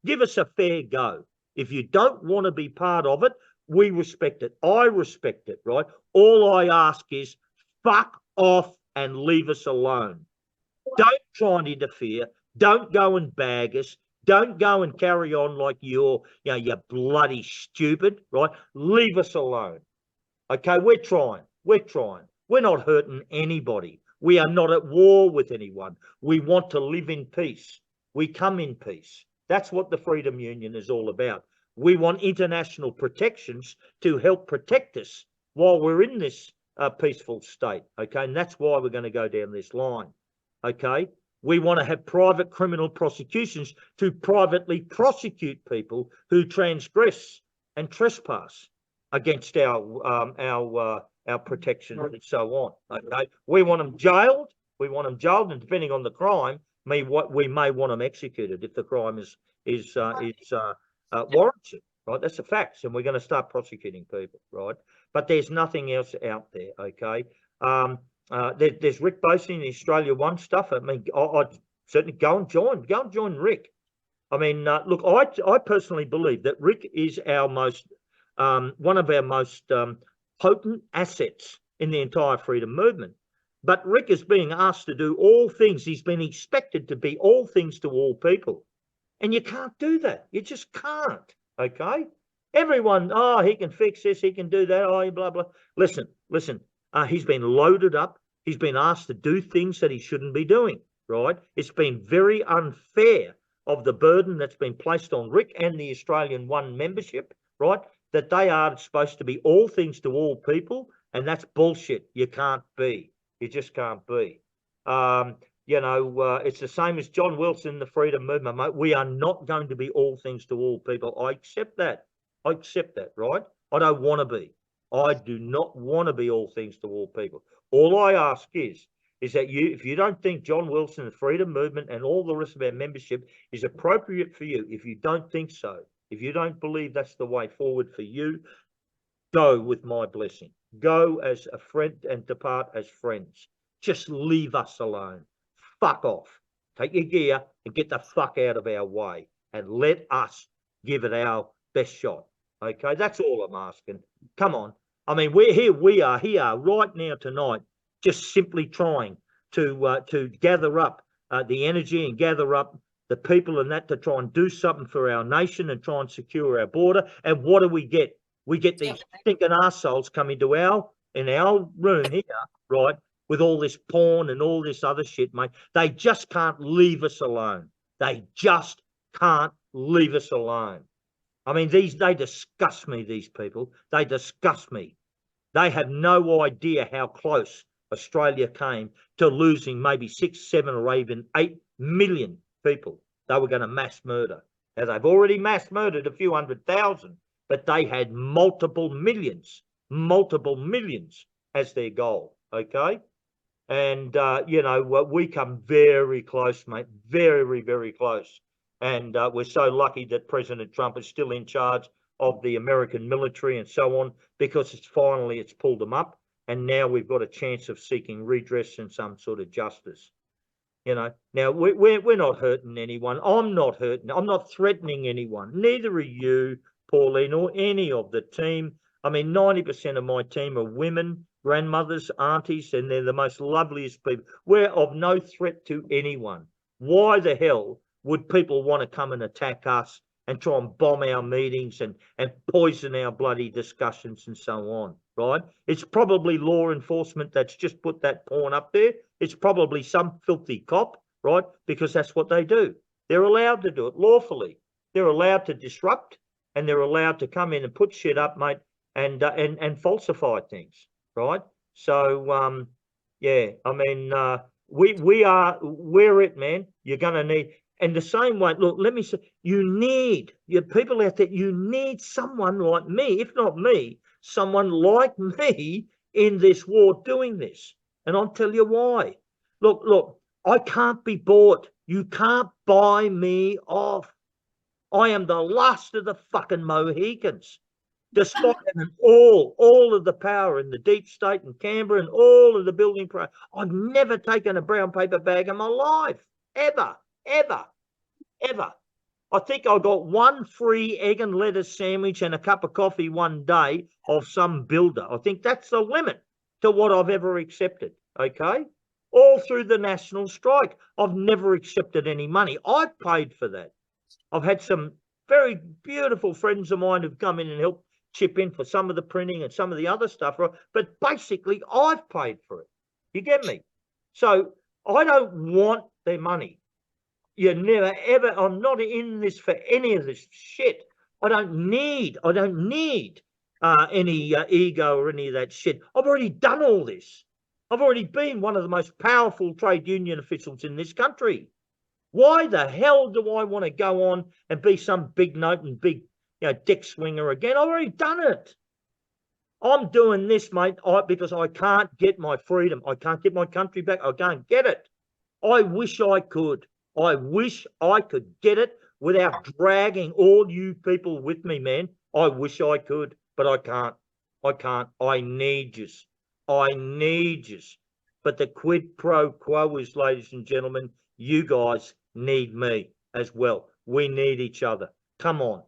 Give us a fair go. If you don't want to be part of it, we respect it. I respect it, right? All I ask is fuck off and leave us alone. Don't try and interfere. Don't go and bag us. Don't go and carry on like you're bloody stupid, right? Leave us alone. Okay, we're trying. We're not hurting anybody. We are not at war with anyone. We want to live in peace. We come in peace. That's what the Freedom Union is all about. We want international protections to help protect us while we're in this peaceful state. Okay, and that's why we're going to go down this line. Okay, we want to have private criminal prosecutions to privately prosecute people who transgress and trespass against our protection and so on. Okay, we want them jailed. And depending on the crime, we may want them executed if the crime is warranted. Right, that's the facts, and we're going to start prosecuting people. Right, but there's nothing else out there. Okay, there's Rick boasting the Australia One stuff. I mean, I'd certainly go and join Rick. I mean, look, I personally believe that Rick is our one of our most potent assets in the entire freedom movement. But Rick is being asked to do all things. He's been expected to be all things to all people. And you can't do that. You just can't. Okay? Everyone, he can fix this, he can do that, blah, blah. Listen. He's been loaded up. He's been asked to do things that he shouldn't be doing, right? It's been very unfair of the burden that's been placed on Rick and the Australian One membership, right? That they are supposed to be all things to all people, and that's bullshit. You can't be. You just can't be. It's the same as John Wilson, the freedom movement, mate. We are not going to be all things to all people. I accept that, right? I don't want to be. I do not want to be all things to all people. All I ask is that if you don't think John Wilson, the freedom movement, and all the rest of our membership is appropriate for you, if you don't think so, if you don't believe that's the way forward for you, go with my blessing. Go as a friend and depart as friends. Just leave us alone. Fuck off. Take your gear and get the fuck out of our way and let us give it our best shot. Okay, that's all I'm asking. Come on. I mean, we are here right now tonight, just simply trying to gather up the energy and gather up the people and that to try and do something for our nation and try and secure our border. And what do we get? We get these stinking arseholes come in our room here, right, with all this porn and all this other shit, mate. They just can't leave us alone. They just can't leave us alone. I mean, they disgust me, these people. They disgust me. They have no idea how close Australia came to losing maybe 6, 7 or even 8 million people they were going to mass murder. Now, they've already mass murdered a few 100,000, but they had multiple millions as their goal, okay? And, you know, we come very close, mate, very, very close. And we're so lucky that President Trump is still in charge of the American military and so on, because it's pulled them up. And now we've got a chance of seeking redress and some sort of justice. You know, now we're not hurting anyone. I'm not hurting. I'm not threatening anyone. Neither are you, Pauline, or any of the team. I mean, 90% of my team are women, grandmothers, aunties, and they're the most loveliest people. We're of no threat to anyone. Why the hell would people want to come and attack us and try and bomb our meetings and poison our bloody discussions and so on, right? It's probably law enforcement that's just put that porn up there. It's probably some filthy cop, right? Because that's what they do. They're allowed to do it lawfully. They're allowed to disrupt, and they're allowed to come in and put shit up, mate, and falsify things, right? So, yeah, I mean, we're it, man. You're going to need... And the same way, look, let me say, you people out there, you need someone like me, if not me, someone like me in this war doing this. And I'll tell you why. Look, I can't be bought. You can't buy me off. I am the last of the fucking Mohicans. Despite having all of the power in the deep state in Canberra and all of the building power, I've never taken a brown paper bag in my life, ever. I think I got one free egg and lettuce sandwich and a cup of coffee one day of some builder. I think that's the limit to what I've ever accepted, okay? All through the national strike, I've never accepted any money. I've paid for that. I've had some very beautiful friends of mine who've come in and helped chip in for some of the printing and some of the other stuff, right? But basically, I've paid for it. You get me? So I don't want their money. You never, ever, I'm not in this for any of this shit. I don't need any ego or any of that shit. I've already done all this. I've already been one of the most powerful trade union officials in this country. Why the hell do I want to go on and be some big note and big, dick swinger again? I've already done it. I'm doing this, mate, because I can't get my freedom. I can't get my country back. I can't get it. I wish I could. I wish I could get it without dragging all you people with me, man. I wish I could, but I can't. I need you. But the quid pro quo is, ladies and gentlemen, you guys need me as well. We need each other. Come on.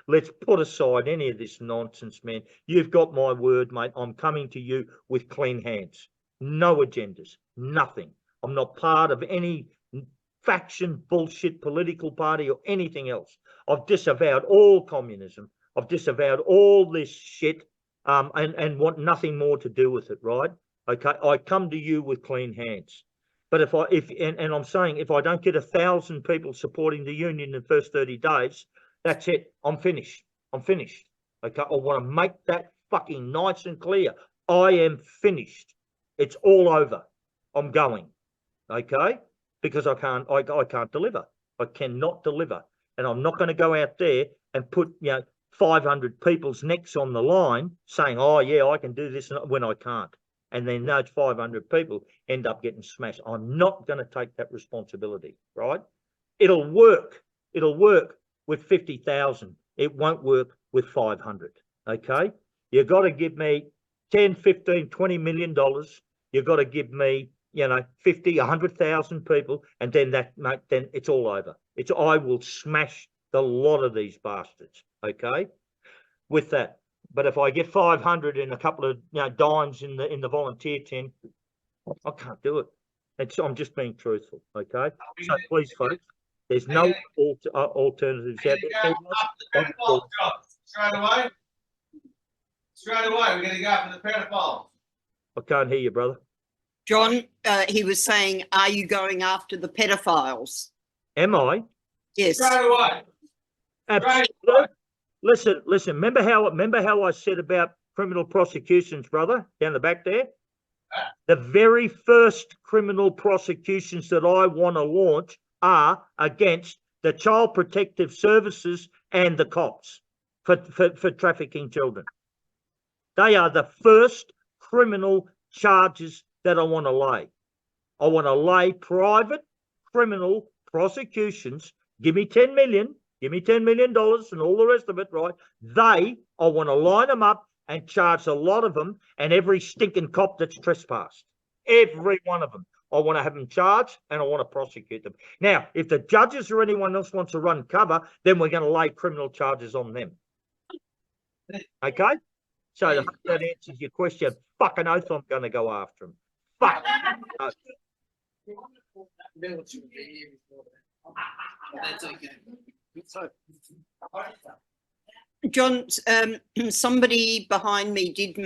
Let's put aside any of this nonsense, man. You've got my word, mate. I'm coming to you with clean hands. No agendas. Nothing. I'm not part of any faction, bullshit, political party or anything else. I've disavowed all communism. I've disavowed all this shit and want nothing more to do with it, right? Okay, I come to you with clean hands. But I'm saying if I don't get 1,000 people supporting the union in the first 30 days, that's it. I'm finished. Okay, I want to make that fucking nice and clear. I am finished. It's all over. I'm going. Okay? Because I can't deliver. I cannot deliver. And I'm not going to go out there and put 500 people's necks on the line saying, oh yeah, I can do this when I can't. And then those 500 people end up getting smashed. I'm not going to take that responsibility, right? It'll work with 50,000. It won't work with 500, okay? You've got to give me 10, 15, 20 million dollars. You've got to give me 50, 100,000 people, and then then it's all over. I will smash the lot of these bastards, okay? With that. But if I get 500 and a couple of dimes in the volunteer tent, I can't do it. I'm just being truthful, okay? So please, folks, there's no alternatives out there. Straight away, we're going to go after the pedophiles. I can't hear you, brother. John, he was saying, are you going after the pedophiles? Am I? Yes. Straight away. Absolutely. Listen. Remember how I said about criminal prosecutions, brother, down the back there? The very first criminal prosecutions that I want to launch are against the Child Protective Services and the cops for trafficking children. They are the first criminal charges that I want to lay. I want to lay private criminal prosecutions. Give me 10 million, give me $10 million and all the rest of it, right? I want to line them up and charge a lot of them and every stinking cop that's trespassed. Every one of them. I want to have them charged and I want to prosecute them. Now, if the judges or anyone else wants to run cover, then we're going to lay criminal charges on them. Okay? So I hope that answers your question. Fucking oath I'm going to go after them. Fuck. That's okay. So, John, somebody behind me did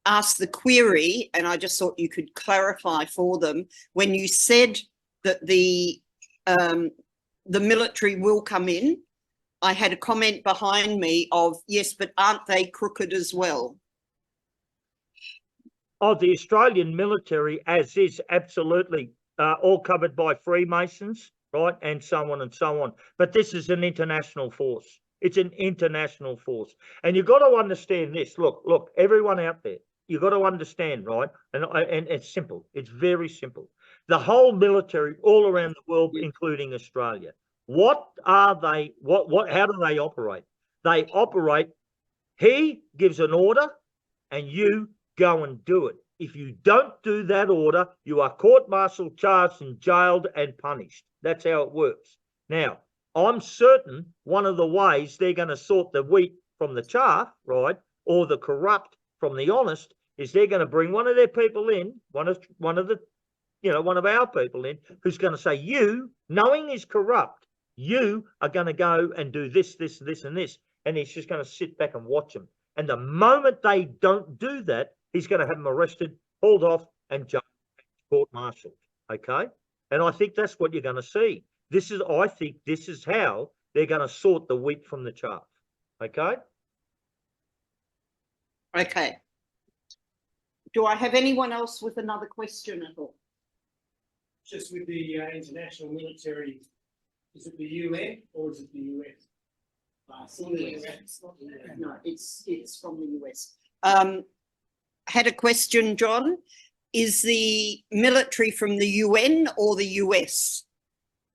ask the query, and I just thought you could clarify for them when you said that the military will come in. I had a comment behind me of, yes, but aren't they crooked as well? Oh, the Australian military, as is, absolutely, all covered by Freemasons, right, and so on and so on. But this is an international force. It's an international force. And you've got to understand this. Look, everyone out there, you've got to understand, right, and it's simple. It's very simple. The whole military all around the world, including Australia, what are they, how do they operate? They operate, he gives an order and you go and do it. If you don't do that order, you are court-martialed, charged and jailed and punished. That's how it works. Now, I'm certain one of the ways they're going to sort the wheat from the chaff, right, or the corrupt from the honest, is they're going to bring one of their people in, one of our people in, who's going to say, you, knowing he's corrupt, you are going to go and do this, this, this, and this. And he's just going to sit back and watch them. And the moment they don't do that, he's going to have them arrested, hauled off, and court-martialed. Okay? And I think that's what you're going to see. I think this is how they're going to sort the wheat from the chaff. Okay? Okay. Do I have anyone else with another question at all? Just with the international military, is it the UN or is it the US? No, it's from the US. Had a question, John. Is the military from the UN or the US?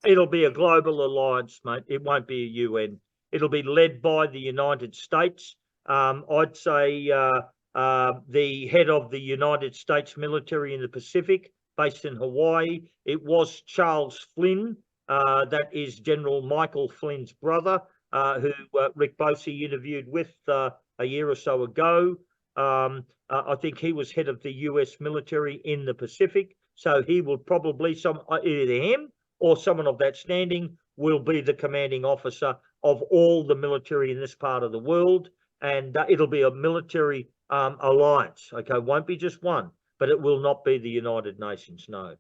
It'll be a global alliance, mate. It won't be a UN. It'll be led by the United States. I'd say the head of the United States military in the Pacific, based in Hawaii. It was Charles Flynn. That is General Michael Flynn's brother, who Rick Bosey interviewed with a year or so ago. I think he was head of the US military in the Pacific. So he will probably, either him or someone of that standing will be the commanding officer of all the military in this part of the world. And it'll be a military alliance. Okay, won't be just one, but it will not be the United Nations, no.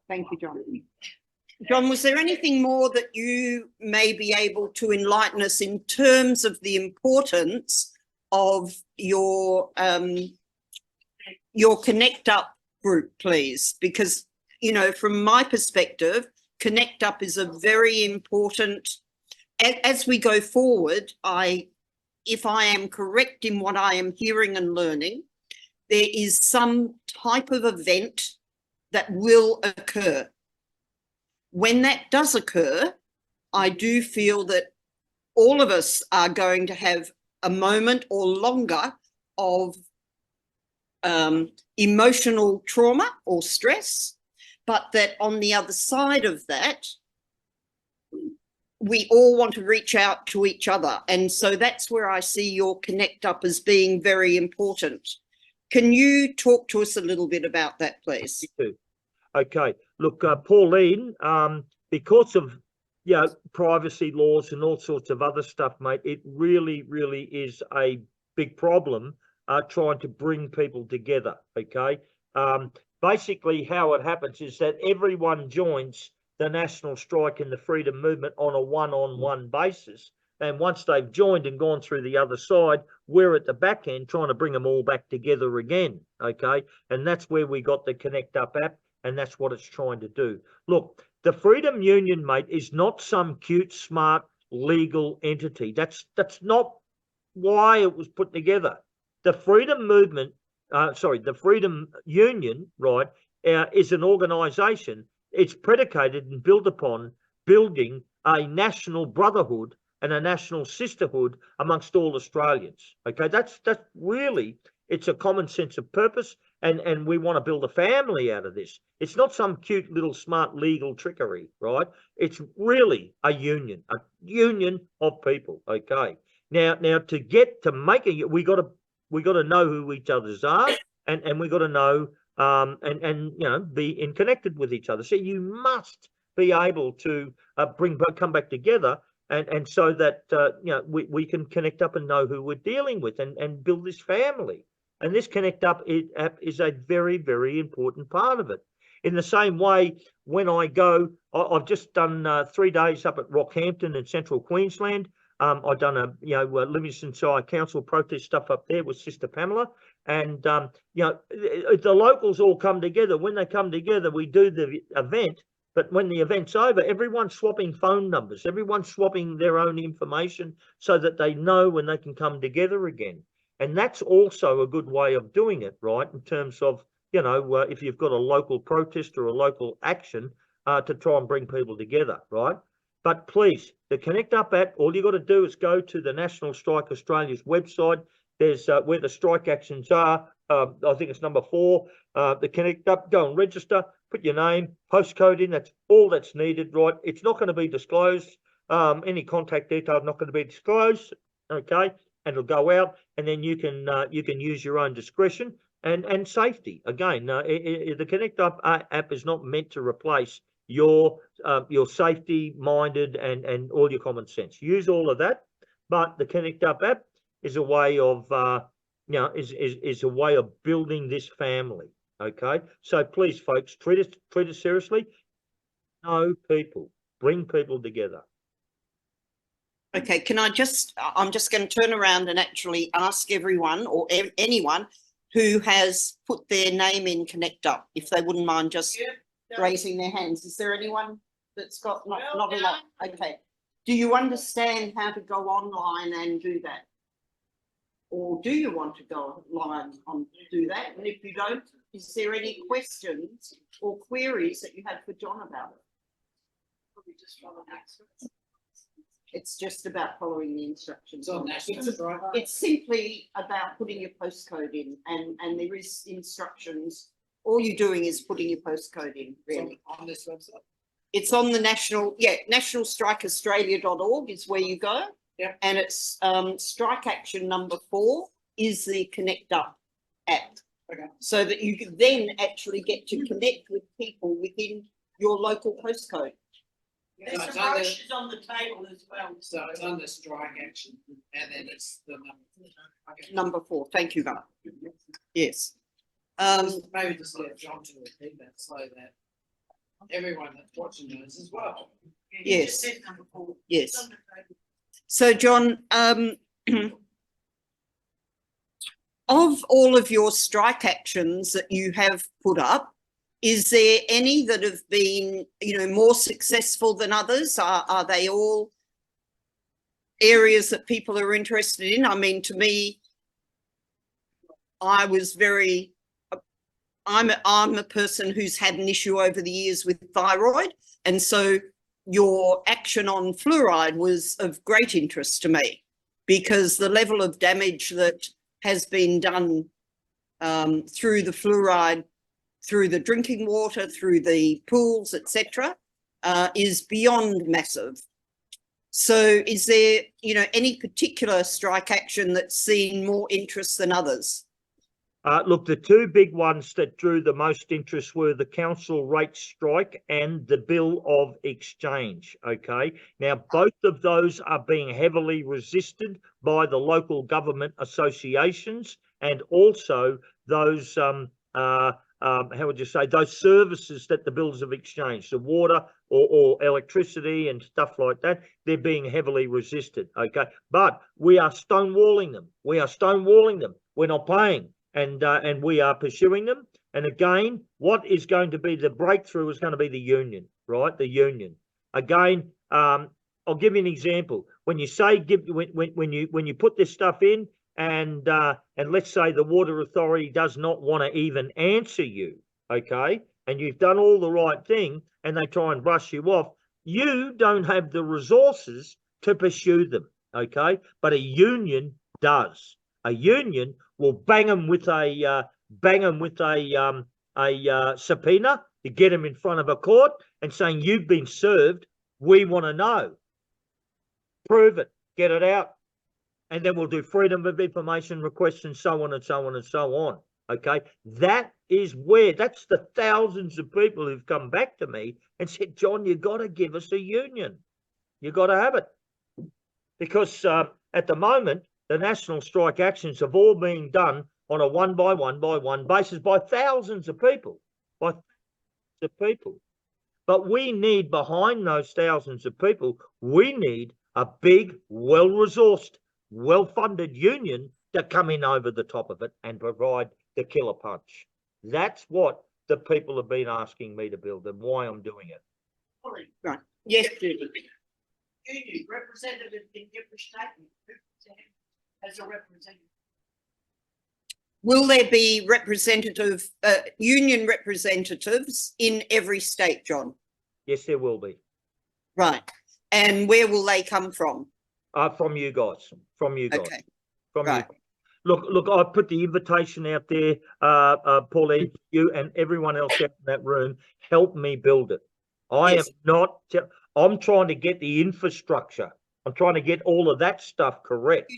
Thank you, John. John, was there anything more that you may be able to enlighten us in terms of the importance of your Connect Up group, please? Because, you know, from my perspective, Connect Up is a very important, as we go forward, if I am correct in what I am hearing and learning, there is some type of event that will occur. When that does occur, I do feel that all of us are going to have a moment or longer of emotional trauma or stress, but that on the other side of that, we all want to reach out to each other. And so that's where I see your Connect Up as being very important. Can you talk to us a little bit about that, please? Okay. Look, Pauline, because of privacy laws and all sorts of other stuff, mate, it really, really is a big problem trying to bring people together. Okay. Basically, how it happens is that everyone joins the national strike and the freedom movement on a one-on-one basis. And once they've joined and gone through the other side, we're at the back end trying to bring them all back together again, okay? And that's where we got the Connect Up app, and that's what it's trying to do. Look, the Freedom Union, mate, is not some cute, smart, legal entity. That's not why it was put together. The Freedom Movement, the Freedom Union, right, is an organisation. It's predicated and built upon building a national brotherhood and a national sisterhood amongst all Australians. Okay, that's really, it's a common sense of purpose, and we want to build a family out of this. It's not some cute little smart legal trickery, right? It's really a union of people. Okay, now to get to make it, we got to know who each others are, and we got to know and you know, be connected with each other. So you must be able to come back together. And so that, you know, we can connect up and know who we're dealing with and build this family. And this Connect Up app is a very, very important part of it. In the same way, when I go, I've just done 3 days up at Rockhampton in central Queensland. I've done a, you know, Livingston Shire Council protest stuff up there with Sister Pamela. And, you know, the locals all come together. When they come together, we do the event. But when the event's over, everyone's swapping phone numbers. Everyone's swapping their own information so that they know when they can come together again. And that's also a good way of doing it, right? In terms of, you know, if you've got a local protest or a local action to try and bring people together, right? But please, the Connect Up app, all you got to do is go to the National Strike Australia's website. There's where the strike actions are. I think it's number 4. The Connect Up, go and register. Put your name, postcode in. That's all that's needed, right? It's not going to be disclosed. Any contact details not going to be disclosed, okay? And it'll go out, and then you can use your own discretion and safety. Again, the Connect Up app is not meant to replace your safety-minded and all your common sense. Use all of that, but the Connect Up app is a way of you know, is a way of building this family. Okay, so please, folks, treat it seriously. Know people, bring people together. Okay, I'm just going to turn around and actually ask everyone or anyone who has put their name in Connect Up, if they wouldn't mind just raising their hands. Is there anyone that's got not a lot? Okay. Do you understand how to go online and do that? Or do you want to go online and do that? And if you don't, is there any questions or queries that you have for John about it? It's just about following the instructions. It's simply about putting your postcode in, and there is instructions. All you're doing is putting your postcode in, really. On this website? It's on the nationalstrikeaustralia.org is where you go. Yeah. And it's strike action number 4 is the Connect Up app. Okay. So that you can then actually get to connect with people within your local postcode. There's So it's some under- brochures on the table as well. So it's under strike action, and then it's the number. Okay. Number 4. Thank you, Mark. Yes. Maybe just get John to repeat that so that everyone that's watching knows as well. You Yes. just said number 4. Yes. It's on the table. So, John, of all of your strike actions that you have put up, is there any that have been, you know, more successful than others? Are they all areas that people are interested in? I mean, to me, I'm a person who's had an issue over the years with thyroid, and so your action on fluoride was of great interest to me, because the level of damage that has been done through the fluoride, through the drinking water, through the pools, etc., is beyond massive. So is there, you know, any particular strike action that's seen more interest than others? Look, the 2 big ones that drew the most interest were the council rate strike and the bill of exchange. Okay, now both of those are being heavily resisted by the local government associations and also those how would you say, those services that the builders have exchanged, the water or electricity and stuff like that, they're being heavily resisted, okay? But we are stonewalling them. We are stonewalling them. We're not paying, and we are pursuing them. And again, what is going to be the breakthrough is going to be the union, right? The union. Again, I'll give you an example. When you say when you put this stuff in, and let's say the water authority does not want to even answer you, okay, and you've done all the right thing, and they try and brush you off, you don't have the resources to pursue them, okay? But a union does. A union will bang them with a subpoena to get them in front of a court and saying, you've been served. We want to know. Prove it. Get it out. And then we'll do freedom of information requests and so on and so on and so on. Okay. That's the thousands of people who've come back to me and said, John, you got to give us a union. You got to have it. Because at the moment, the national strike actions have all been done on a one by one basis by thousands of people. But we need, behind those thousands of people, we need a big, well-resourced, well-funded union to come in over the top of it and provide the killer punch. That's what the people have been asking me to build and why I'm doing it. Right. Yes, Judy. Union representative in every statement. As a representative. Will there be union representatives in every state, John? Yes, there will be. Right. And where will they come from? From you guys. From you guys. Okay. From Right. you. Look, I put the invitation out there, Pauline, you and everyone else out in that room, help me build it. Yes. I'm trying to get the infrastructure. I'm trying to get all of that stuff correct.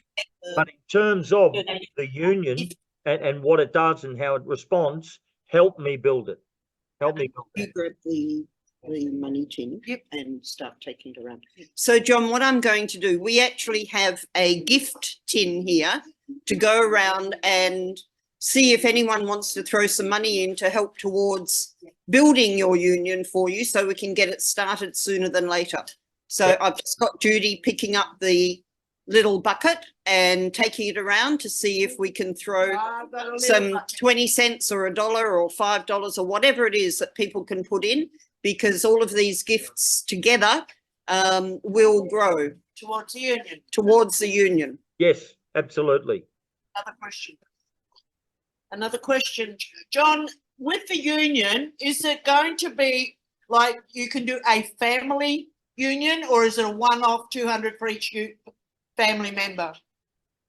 But in terms of the union and what it does and how it responds, help me build it. Help me build it. You grab the money tin and start taking it around. So, John, what I'm going to do, we actually have a gift tin here to go around and see if anyone wants to throw some money in to help towards building your union for you so we can get it started sooner than later. So I've just got Judy picking up the little bucket and taking it around to see if we can throw some 20 cents or $1 or $5 or whatever it is that people can put in, because all of these gifts together will grow Towards the union. towards the union. Yes, absolutely. Another question, John, with the union, is it going to be like you can do a family union, or is it a one-off 200 for each family member?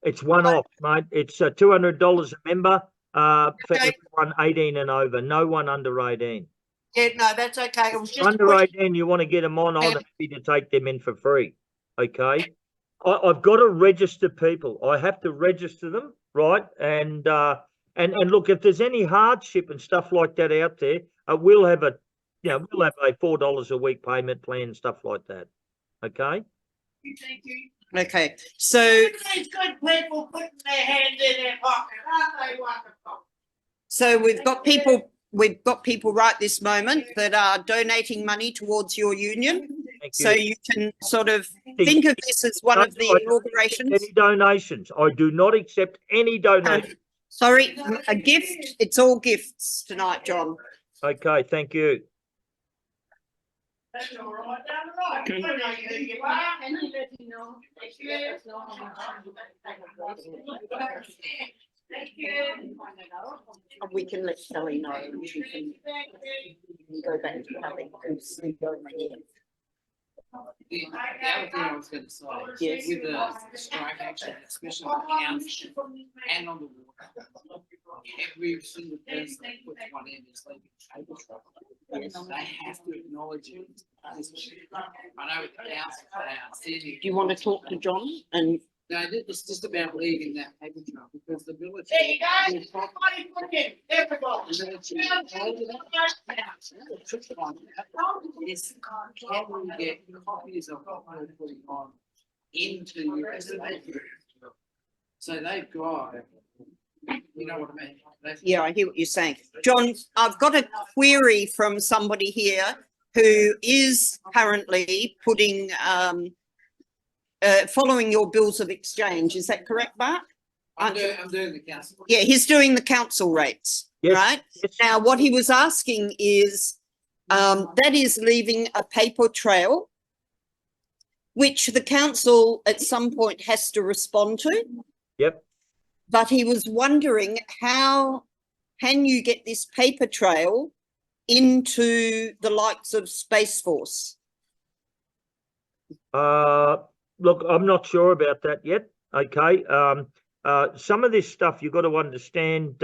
It's one-off, mate. It's $200 a member for everyone 18 and over. No one under 18. Yeah, no, that's okay. It was just under 18, you want to get them on, I'm happy to take them in for free. Okay. I've got to register people. I have to register them, right? And look, if there's any hardship and stuff like that out there, we'll have a $4 a week payment plan and stuff like that. Okay. Thank you. Okay. So These good people putting their hands in their pocket, aren't they wonderful? So we've got people right this moment that are donating money towards your union. Thank So you can sort of think of this as one of the inaugurations. Any donations? I do not accept any donations. Sorry, a gift. It's all gifts tonight, John. Okay, thank you. That's all right, down the right. I know who you are. Thank you. We can let Sally know. She can go back to Sally and see over here. The other thing I was going to say, Yes. with the strike action, especially on the council and on the water, every single person that puts one in is leaving table trouble. They have to acknowledge it. I know with the council, Do you want to talk to John? And no, it's just about leaving that paper trail because the military. There you go. Everybody put in. Everybody. Is can we get copies of what we're putting on into your estimate? So they've got You know what I mean? Yeah, I hear what you're saying. John, I've got a query from somebody here who is currently putting, following your bills of exchange. Is that correct, Mark? I'm doing the council. Yeah, he's doing the council rates, Yes, right? yes. Now, what he was asking is, that is leaving a paper trail, which the council at some point has to respond to. Yep. But he was wondering, how can you get this paper trail into the likes of Space Force? Look, I'm not sure about that yet. Okay. Some of this stuff you've got to understand.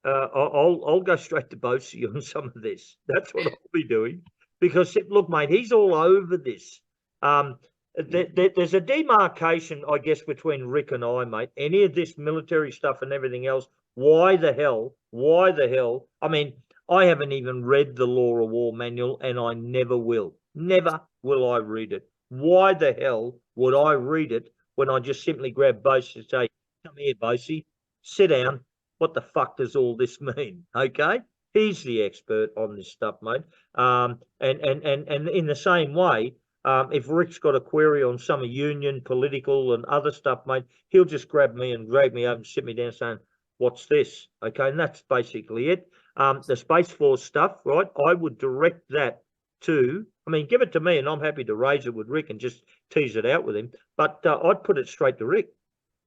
I'll go straight to Bosie on some of this. That's what I'll be doing, because look, mate, he's all over this. There's a demarcation, I guess, between Rick and I, mate. Any of this military stuff and everything else. Why the hell? Why the hell? I mean, I haven't even read the Law of War manual, and I never will. Never will I read it. Why the hell would I read it when I just simply grab Bosie and say, "Come here, Bosie, sit down. What the fuck does all this mean?" Okay, he's the expert on this stuff, mate. And in the same way, if Rick's got a query on some union, political, and other stuff, mate, he'll just grab me and drag me over and sit me down, saying, "What's this?" Okay, and that's basically it. The Space Force stuff, right? I would direct that to, I mean, give it to me and I'm happy to raise it with Rick and just tease it out with him. But I'd put it straight to Rick.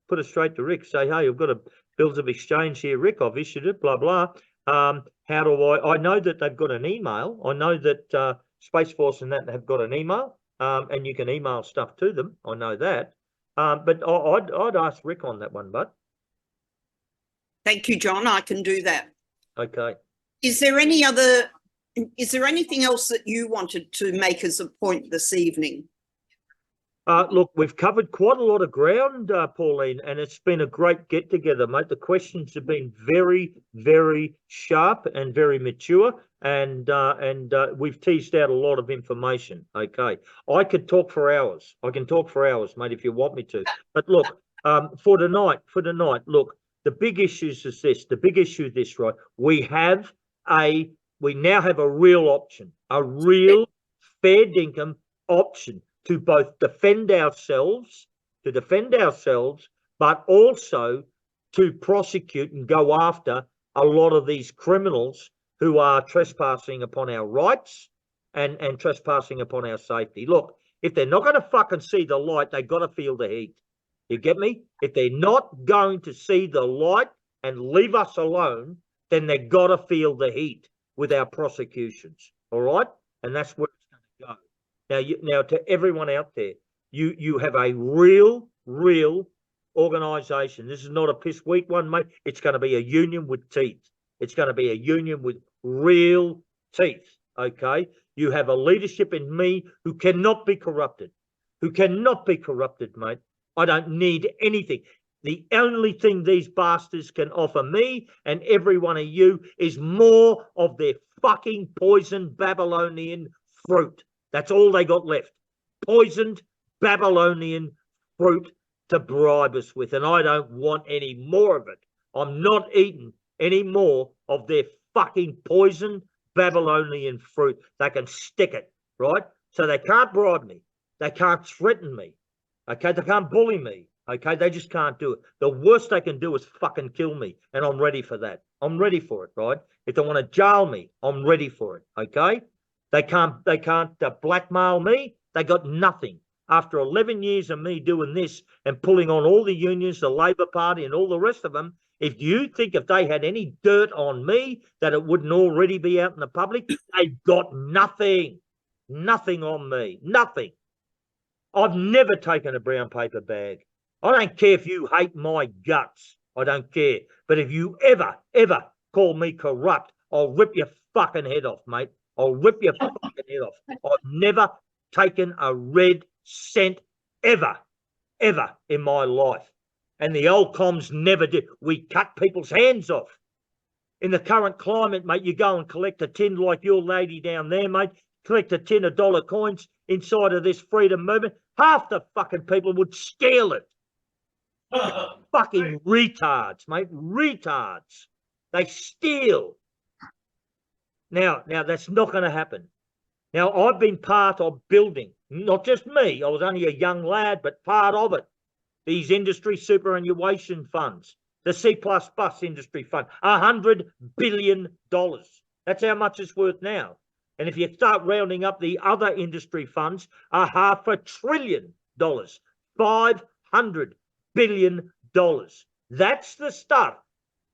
Put it straight to Rick. Say, "Hey, I've got a bills of exchange here, Rick. I've issued it, blah, blah. How do I know that they've got an email. I know that Space Force and that have got an email, and you can email stuff to them. I know that. But I'd ask Rick on that one, bud. Thank you, John. I can do that. Okay. Is there anything else that you wanted to make as a point this evening? Look, we've covered quite a lot of ground, Pauline, and it's been a great get together, mate. The questions have been very, very sharp and very mature, and we've teased out a lot of information. Okay, I could talk for hours. I can talk for hours, mate, if you want me to. But look, for tonight, look, the big issues is this. The big issue this, right? We now have a real option, a real fair dinkum option to both defend ourselves, but also to prosecute and go after a lot of these criminals who are trespassing upon our rights and trespassing upon our safety. Look, if they're not going to fucking see the light, they've got to feel the heat. You get me? If they're not going to see the light and leave us alone, then they've got to feel the heat with our prosecutions. All right? And that's where it's going to go. Now, to everyone out there, you have a real organisation. This is not a piss weak one, mate. It's going to be a union with teeth. It's going to be a union with real teeth, okay? You have a leadership in me who cannot be corrupted, mate. I don't need anything. The only thing these bastards can offer me and every one of you is more of their fucking poisoned Babylonian fruit. That's all they got left. Poisoned Babylonian fruit to bribe us with. And I don't want any more of it. I'm not eating any more of their fucking poisoned Babylonian fruit. They can stick it, right? So they can't bribe me. They can't threaten me. Okay, they can't bully me. Okay, they just can't do it. The worst they can do is fucking kill me. And I'm ready for that. I'm ready for it, right? If they want to jail me, I'm ready for it. Okay? They can't blackmail me. They got nothing. After 11 years of me doing this and pulling on all the unions, the Labor Party and all the rest of them, if you think if they had any dirt on me that it wouldn't already be out in the public, they've got nothing. Nothing on me. Nothing. I've never taken a brown paper bag. I don't care if you hate my guts. I don't care. But if you ever call me corrupt, I'll rip your fucking head off, mate. I'll rip your fucking head off. I've never taken a red cent ever in my life. And the old comms never did. We cut people's hands off. In the current climate, mate, you go and collect a tin like your lady down there, mate. Collect a tin of dollar coins inside of this freedom movement. Half the fucking people would steal it. Fucking retards, mate. Retards. They steal. Now that's not going to happen. Now, I've been part of building, not just me. I was only a young lad, but part of it. These industry superannuation funds, the C++ industry fund, $100 billion. That's how much it's worth now. And if you start rounding up the other industry funds, $500 billion, $500 billion. That's the stuff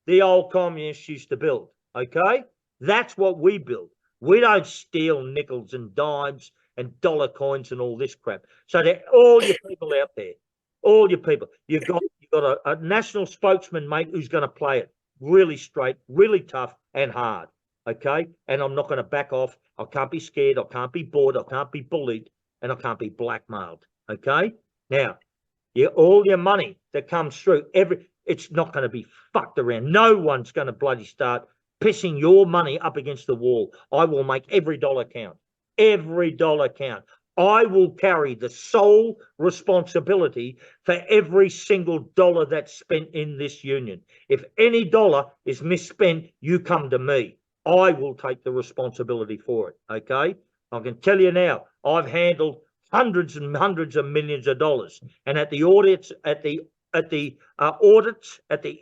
the old communists used to build, okay? That's what we build. We don't steal nickels and dimes and dollar coins and all this crap. So all your people out there, all your people, you've got a national spokesman, mate, who's going to play it really straight, really tough and hard, okay? And I'm not going to back off. I can't be scared. I can't be bored. I can't be bullied, and I can't be blackmailed, okay? Now, all your money that comes through, it's not going to be fucked around. No one's going to bloody start pissing your money up against the wall. I will make every dollar count. Every dollar count. I will carry the sole responsibility for every single dollar that's spent in this union. If any dollar is misspent, you come to me. I will take the responsibility for it, okay? I can tell you now, I've handled hundreds and hundreds of millions of dollars. And at the audits, at the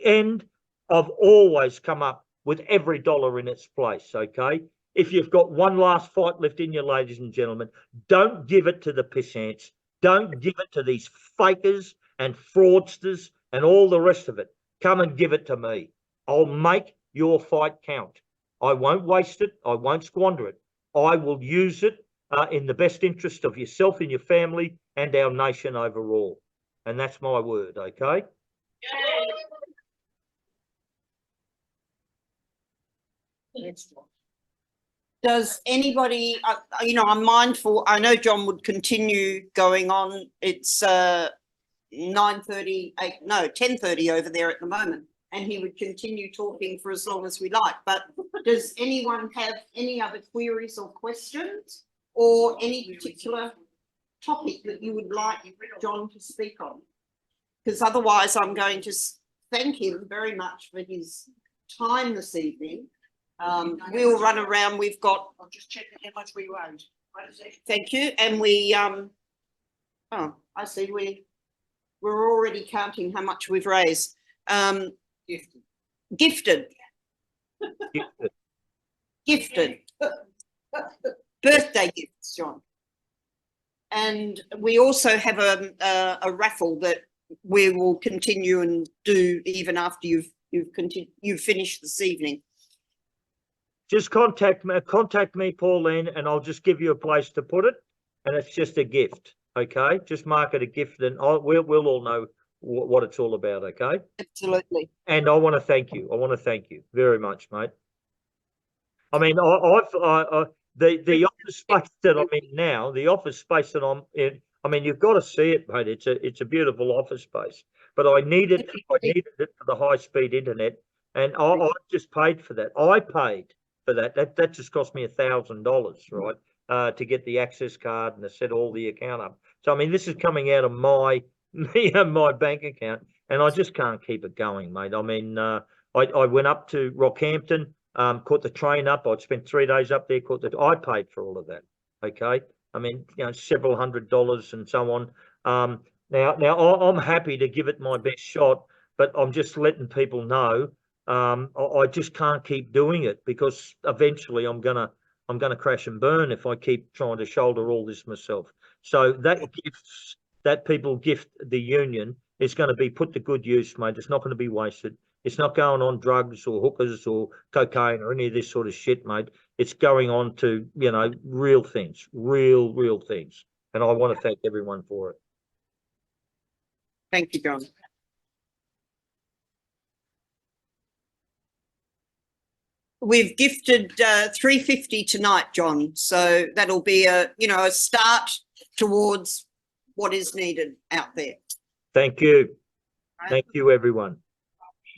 end, I've always come up with every dollar in its place, okay? If you've got one last fight left in you, ladies and gentlemen, don't give it to the pissants. Don't give it to these fakers and fraudsters and all the rest of it. Come and give it to me. I'll make your fight count. I won't waste it. I won't squander it. I will use it in the best interest of yourself and your family and our nation overall. And that's my word, okay? Does anybody, I'm mindful, I know John would continue going on. It's 10:30 over there at the moment, and he would continue talking for as long as we like. But does anyone have any other queries or questions, or any particular topic that you would like John to speak on? Because otherwise I'm going to thank him very much for his time this evening. We'll run around. We've got. I'll just check how much we raised. Thank you. And we, I see we're already counting how much we've raised. Gifted. Birthday gifts, John. And we also have a raffle that we will continue and do even after you've finished this evening. Just contact me, Pauline, and I'll just give you a place to put it. And it's just a gift, okay? Just mark it a gift, and we'll all know what it's all about, okay? Absolutely. And I want to thank you. I want to thank you very much, mate. I mean, the office space that I'm in now, the office space that I'm in, I mean, you've got to see it, mate. It's a beautiful office space. But I needed it for the high-speed internet, and I just paid for that. I paid for that. That just cost me $1,000, right, to get the access card and to set all the account up. So I mean, this is coming out of my bank account, and I just can't keep it going, mate. I mean, I went up to Rockhampton, caught the train up. I'd spent 3 days up there. I paid for all of that. Okay, I mean, several $100s and so on. Now I'm happy to give it my best shot, but I'm just letting people know. I just can't keep doing it, because eventually I'm gonna crash and burn if I keep trying to shoulder all this myself. So that people gift the union is going to be put to good use, mate. It's not going to be wasted. It's not going on drugs or hookers or cocaine or any of this sort of shit, mate. It's going on to, real things, real things. And I want to thank everyone for it. Thank you, John. We've gifted $350 tonight, John. So that'll be a start towards what is needed out there. Thank you. Thank you, everyone.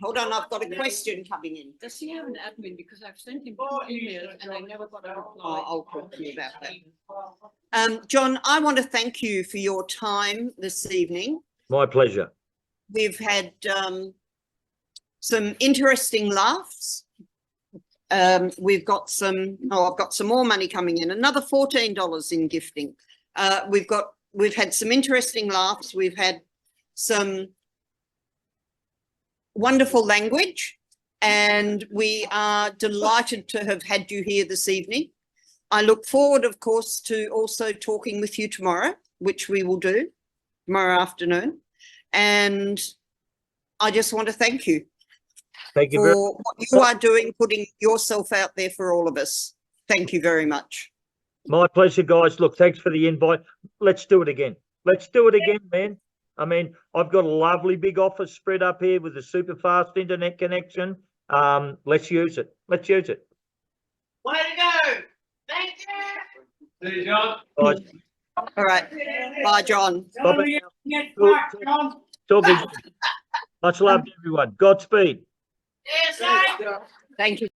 Hold on, I've got a question coming in. Does he have an admin? Because I've sent him 2 emails and I never got a reply. I'll talk to you about that. John, I want to thank you for your time this evening. My pleasure. we've had some interesting laughs. We've got some, I've got some more money coming in, another $14 in gifting. We've had some interesting laughs. We've had some wonderful language, and we are delighted to have had you here this evening. I look forward, of course, to also talking with you tomorrow, which we will do tomorrow afternoon. And I just want to thank you. Thank you very for what you are doing, putting yourself out there for all of us. Thank you very much. My pleasure, guys. Look, thanks for the invite. Let's do it again. Let's do it again, man. I mean, I've got a lovely big office spread up here with a super fast internet connection. Let's use it. Let's use it. Way to go. Thank you. See you, John. Guys, All right. Bye, John. bye. Talk again. Much love to everyone. Godspeed. Yes, I. Thank you.